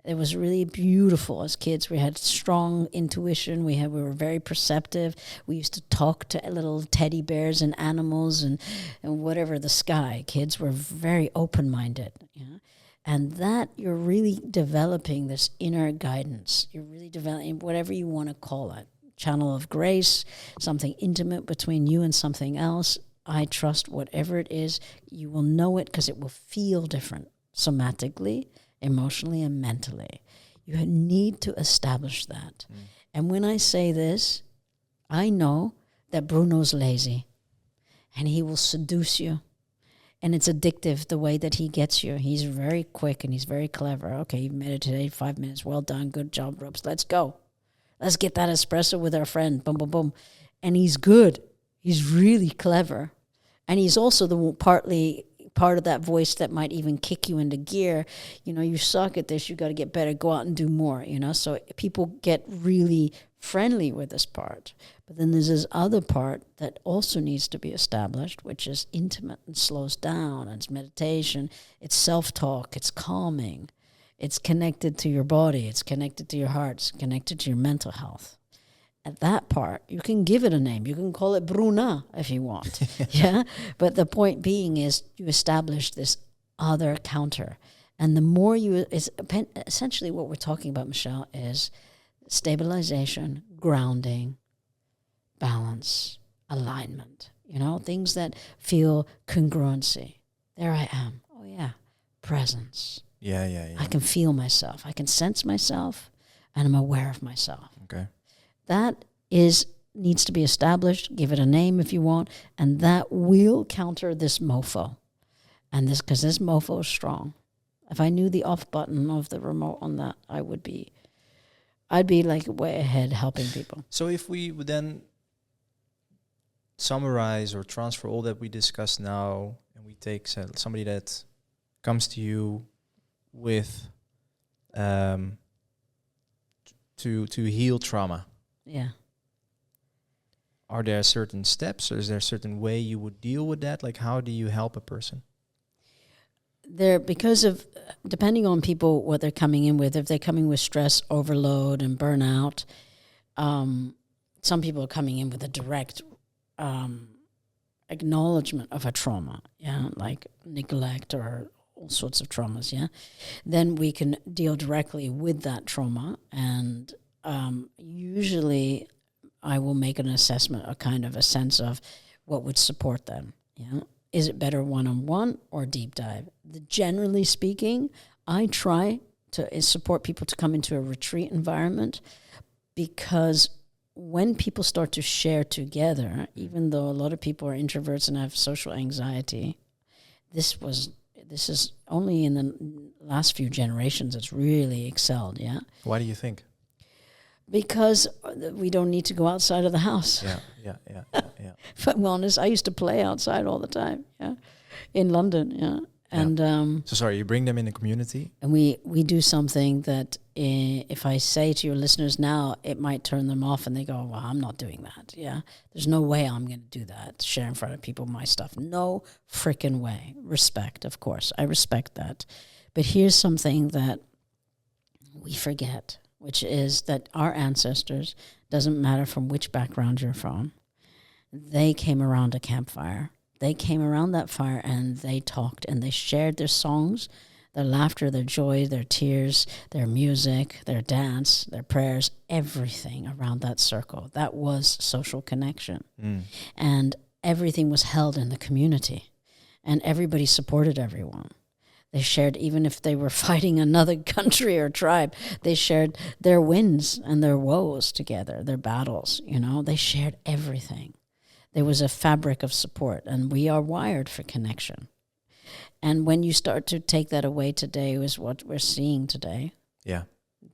It was really beautiful as kids. We had strong intuition. We were very perceptive. We used to talk to little teddy bears and animals and whatever the sky. Kids were very open-minded, you know? And that you're really developing this inner guidance. You're really developing whatever you want to call it. Channel of grace, something intimate between you and something else. I trust whatever it is, you will know it because it will feel different somatically, emotionally, and mentally. You need to establish that. And when I say this, I know that Bruno's lazy and he will seduce you. And it's addictive the way that he gets you. He's very quick and he's very clever. Okay, you've meditated 5 minutes. Well done. Good job, Rups. Let's go. Let's get that espresso with our friend. Boom, boom, boom. And he's good. He's really clever. And he's also the part of that voice that might even kick you into gear. You know, you suck at this. You got to get better. Go out and do more, you know. So people get really friendly with this part. But then there's this other part that also needs to be established, which is intimate and slows down. And it's meditation. It's self-talk. It's calming. It's connected to your body. It's connected to your heart. It's connected to your mental health. At that part, you can give it a name. You can call it Bruna if you want. Yeah. But the point being is you establish this other counter. And the more essentially what we're talking about, Michel, is stabilization, grounding, balance, alignment, you know, things that feel congruency. There I am. Oh, yeah. Presence. Yeah. I can feel myself. I can sense myself, and I'm aware of myself. Okay. That needs to be established. Give it a name if you want, and that will counter this mofo. And because this mofo is strong. If I knew the off button of the remote on that, I'd be like way ahead helping people. So if we would then summarize or transfer all that we discussed now, and we take somebody that comes to you with to heal trauma. Yeah. Are there certain steps, or is there a certain way you would deal with that? Like, how do you help a person? Because of, depending on people, what they're coming in with, if they're coming with stress, overload, and burnout, some people are coming in with a direct acknowledgement of a trauma, yeah, like neglect or all sorts of traumas, yeah. Then we can deal directly with that trauma, and usually I will make an assessment, a kind of a sense of what would support them, yeah. Is it better one-on-one or deep dive? Generally speaking, I try to support people to come into a retreat environment, because when people start to share together, even though a lot of people are introverts and have social anxiety, this is only in the last few generations it's really excelled, yeah? Why do you think? Because we don't need to go outside of the house. Yeah. If I'm honest, I used to play outside all the time, yeah, in London, yeah. And so sorry, you bring them in the community? And we do something that if I say to your listeners now, it might turn them off and they go, well, I'm not doing that, yeah. There's no way I'm going to do that, share in front of people my stuff. No freaking way. Respect, of course. I respect that. But here's something that we forget, which is that our ancestors, doesn't matter from which background you're from, they came around a campfire. They came around that fire and they talked and they shared their songs, their laughter, their joy, their tears, their music, their dance, their prayers, everything around that circle. That was social connection. And everything was held in the community and everybody supported everyone. They shared, even if they were fighting another country or tribe, they shared their wins and their woes together, their battles, you know. They shared everything. There was a fabric of support, and we are wired for connection. And when you start to take that away today, is what we're seeing today. Yeah.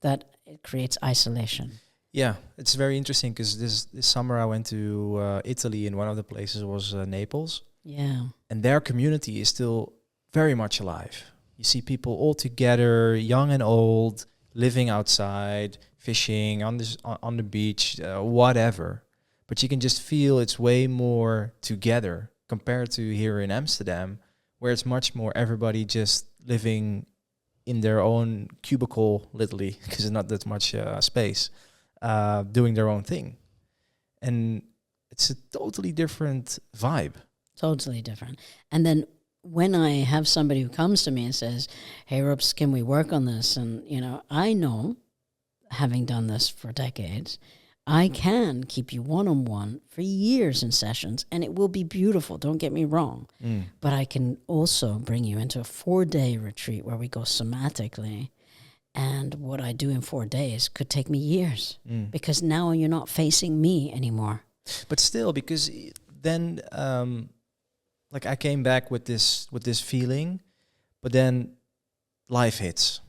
That it creates isolation. Yeah, it's very interesting because this summer I went to Italy, and one of the places was Naples. Yeah. And their community is still very much alive. You see people all together, young and old, living outside, fishing on the beach, whatever. But you can just feel it's way more together compared to here in Amsterdam, where it's much more everybody just living in their own cubicle, literally, because there's not that much space, doing their own thing. And it's a totally different vibe. Totally different. And then when I have somebody who comes to me and says, hey, Rups, can we work on this? And, you know, I know, having done this for decades, I can keep you one-on-one for years in sessions, and it will be beautiful, don't get me wrong. But I can also bring you into a 4-day retreat where we go somatically, and what I do in 4 days could take me years, because now you're not facing me anymore. But still, because then... like I came back with this feeling, but then life hits.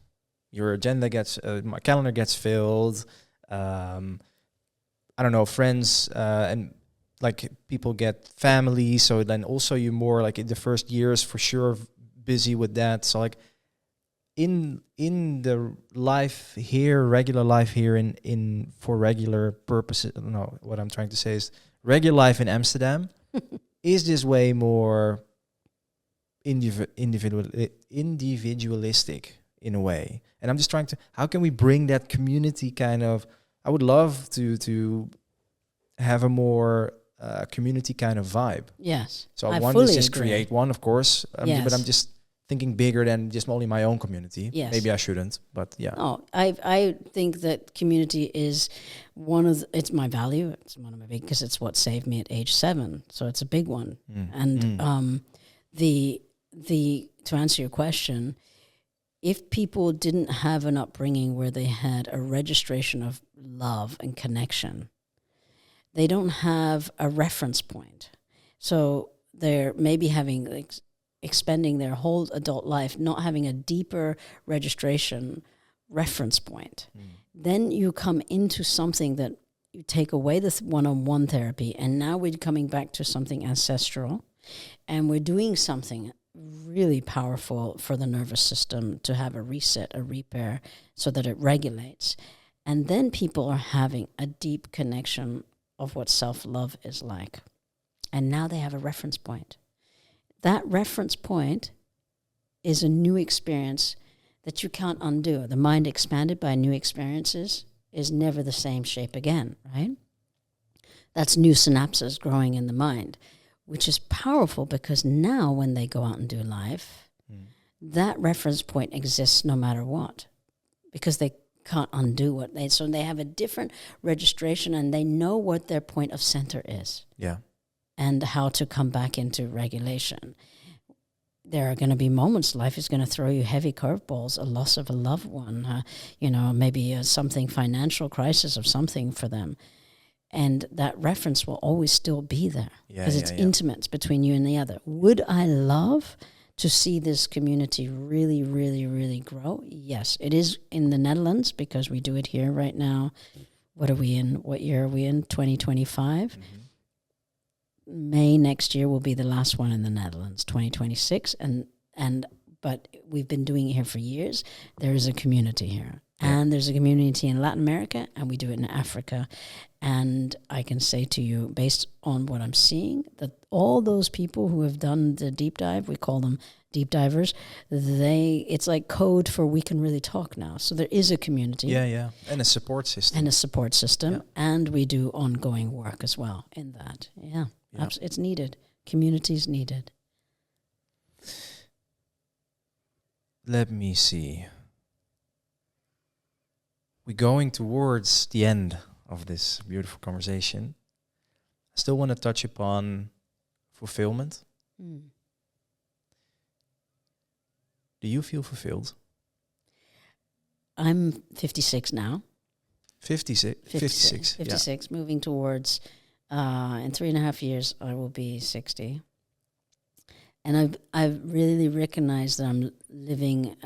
Your agenda gets, my calendar gets filled. I don't know, friends and like people get family. So then also you're more like in the first years for sure busy with that. So like in the life here, regular life here in for regular purposes. No, what I'm trying to say is regular life in Amsterdam. Is this way more individualistic in a way? And I'm just trying to, how can we bring that community kind of, I would love to have a more community kind of vibe. Yes. So I want to just create one, of course, but I'm just thinking bigger than just only my own community. Yes. Maybe I shouldn't, but yeah. No, I think that community is one of it's my value. It's one of my big, because it's what saved me at age 7. So it's a big one. And the to answer your question, if people didn't have an upbringing where they had a registration of love and connection, they don't have a reference point. So they're maybe having like expending their whole adult life, not having a deeper registration reference point. Then you come into something that you take away this one-on-one therapy, and now we're coming back to something ancestral, and we're doing something really powerful for the nervous system to have a reset, a repair, so that it regulates. And then people are having a deep connection of what self-love is like. And now they have a reference point. That reference point is a new experience that you can't undo. The mind expanded by new experiences is never the same shape again, right? That's new synapses growing in the mind, which is powerful because now when they go out and do life, that reference point exists no matter what, because they can't undo what they, so they have a different registration and they know what their point of center is. Yeah. And how to come back into regulation. There are going to be moments, life is going to throw you heavy curveballs, a loss of a loved one, maybe something, financial crisis of something for them. And that reference will always still be there because it's intimate between you and the other. Would I love to see this community really, really, really grow? Yes, it is in the Netherlands because we do it here right now. What are we in? What year are we in? 2025. May next year will be the last one in the Netherlands, 2026. But we've been doing it here for years. There is a community here. And there's a community in Latin America, and we do it in Africa. And I can say to you, based on what I'm seeing, that all those people who have done the deep dive, we call them deep divers, it's like code for we can really talk now. So there is a community. Yeah. And a support system. And we do ongoing work as well in that. Yeah. It's needed. Community is needed. Let me see. We're going towards the end of this beautiful conversation. I still want to touch upon fulfillment. Do Do you feel fulfilled? I'm 56 now. 56. 56, moving towards, in 3.5 years, I will be 60. And I've really recognized that I'm living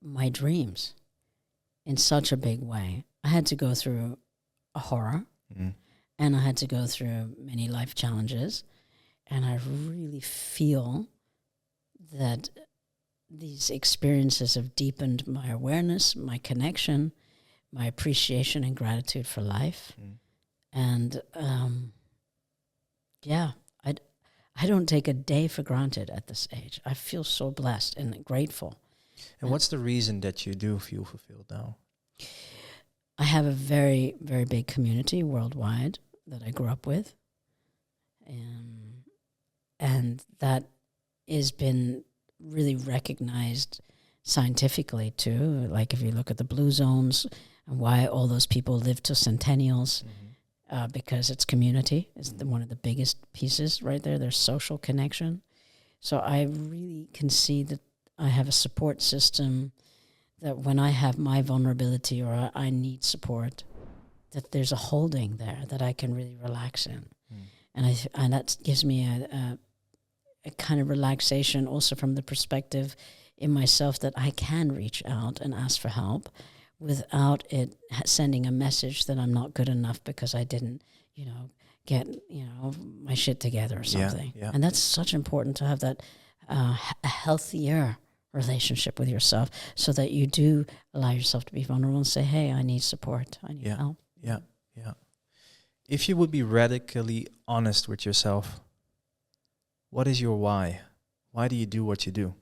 my dreams in such a big way. I had to go through a horror, and I had to go through many life challenges, and I really feel that these experiences have deepened my awareness, my connection, my appreciation and gratitude for life. And I don't take a day for granted at this age. I feel so blessed and grateful. And what's the reason that you do feel fulfilled now? I have a very, very big community worldwide that I grew up with. And that has been really recognized scientifically too. Like if you look at the blue zones and why all those people live to centennials, because it's community is one of the biggest pieces right there. There's social connection. So I really can see that I have a support system that when I have my vulnerability or I need support, that there's a holding there that I can really relax in. And that gives me a kind of relaxation also from the perspective in myself that I can reach out and ask for help without it sending a message that I'm not good enough because I didn't, get, my shit together or something. Yeah. And that's such important to have that a healthier relationship with yourself so that you do allow yourself to be vulnerable and say, hey, I need support. I need help. Yeah. If you would be radically honest with yourself, what is your why? Why do you do what you do?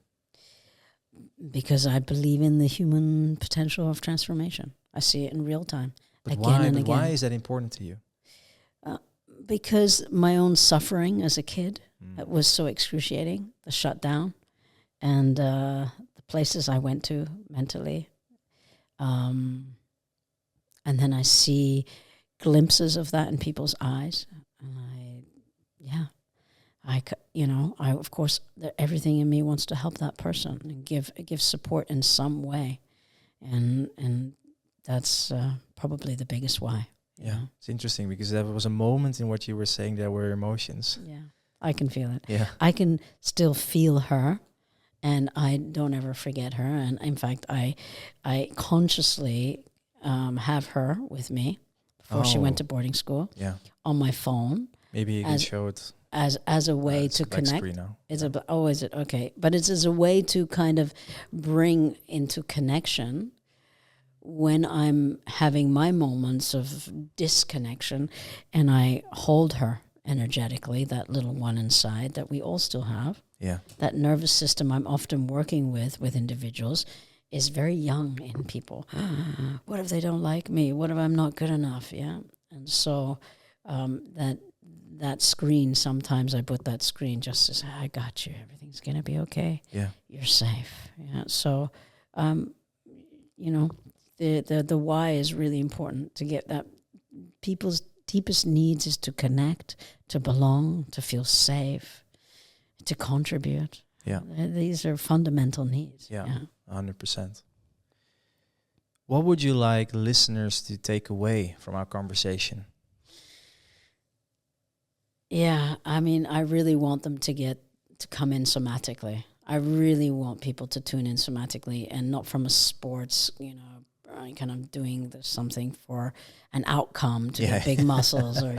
Because I believe in the human potential of transformation. I see it in real time. But again and again. Why is that important to you? Because my own suffering as a kid was so excruciating, the shutdown, and the places I went to mentally. And then I see glimpses of that in people's eyes. And I of course, everything in me wants to help that person and give support in some way. And that's probably the biggest why. Yeah, it's interesting because there was a moment in what you were saying there were emotions. Yeah, I can feel it. Yeah, I can still feel her, and I don't ever forget her. And in fact, I consciously have her with me before she went to boarding school. Yeah, on my phone. Maybe you can show it as a way to connect. Now. It's is it okay? But it's as a way to kind of bring into connection. When I'm having my moments of disconnection and I hold her energetically, that little one inside that we all still have, that nervous system I'm often working with individuals is very young in people. What if they don't like me? What if I'm not good enough? Yeah. And so that screen, sometimes I put that screen just to say, I got you. Everything's going to be okay. Yeah. You're safe. Yeah. So, the why is really important to get that. People's deepest needs is to connect, to belong, to feel safe, to contribute. Yeah. These are fundamental needs. Yeah. 100%. What would you like listeners to take away from our conversation? Yeah, I mean, I really want them to come in somatically. I really want people to tune in somatically and not from a sports, kind of doing something for an outcome to get big muscles or,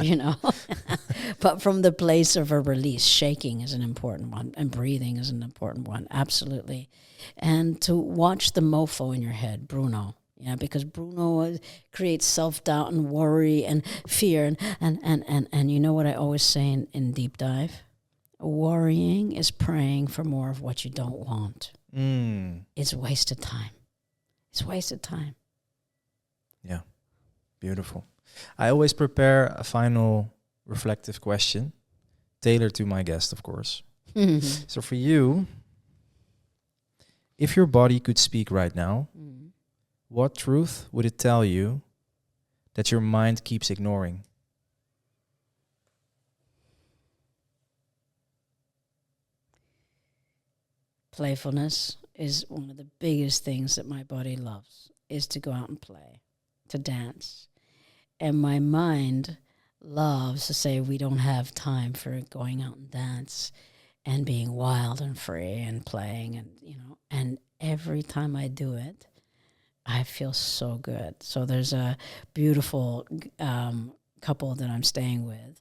but from the place of a release. Shaking is an important one and breathing is an important one. Absolutely. And to watch the mofo in your head, Bruno. Because Bruno creates self-doubt and worry and fear. And you know what I always say in Deep Dive? Worrying is praying for more of what you don't want. It's wasted time. It's wasted time. Yeah, beautiful. I always prepare a final reflective question, tailored to my guest, of course. So for you, if your body could speak right now, what truth would it tell you that your mind keeps ignoring? playfulness is one of the biggest things that my body loves, is to go out and play, to dance. And my mind loves to say we don't have time for going out and dance and being wild and free and playing, and and every time I do it, I feel so good. So there's a beautiful couple that I'm staying with,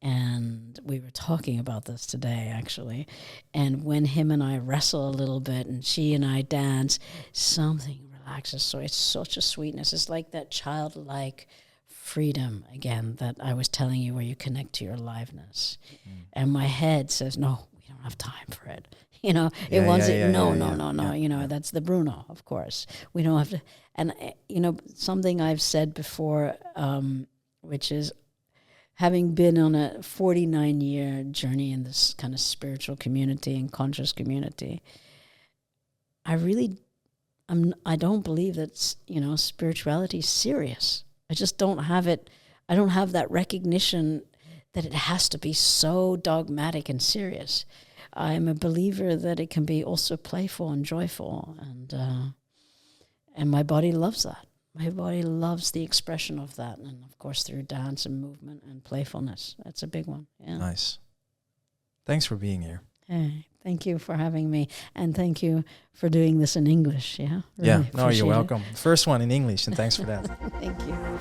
and we were talking about this today, actually. And when him and I wrestle a little bit and she and I dance, something relaxes. So it's such a sweetness. It's like that childlike freedom, again, that I was telling you, where you connect to your aliveness. And my head says, no, we don't have time for it. It wants it. No. That's the Bruno, of course. We don't have to. And, something I've said before, which is, having been on a 49-year journey in this kind of spiritual community and conscious community, I don't believe that, spirituality is serious. I just don't have it. I don't have that recognition that it has to be so dogmatic and serious. I'm a believer that it can be also playful and joyful, and my body loves that. My body loves the expression of that, and of course through dance and movement and playfulness. That's a big one. Yeah. Nice. Thanks for being here. Hey, thank you for having me, and thank you for doing this in English. Yeah. Really you're welcome. First one in English, and thanks for that. Thank you.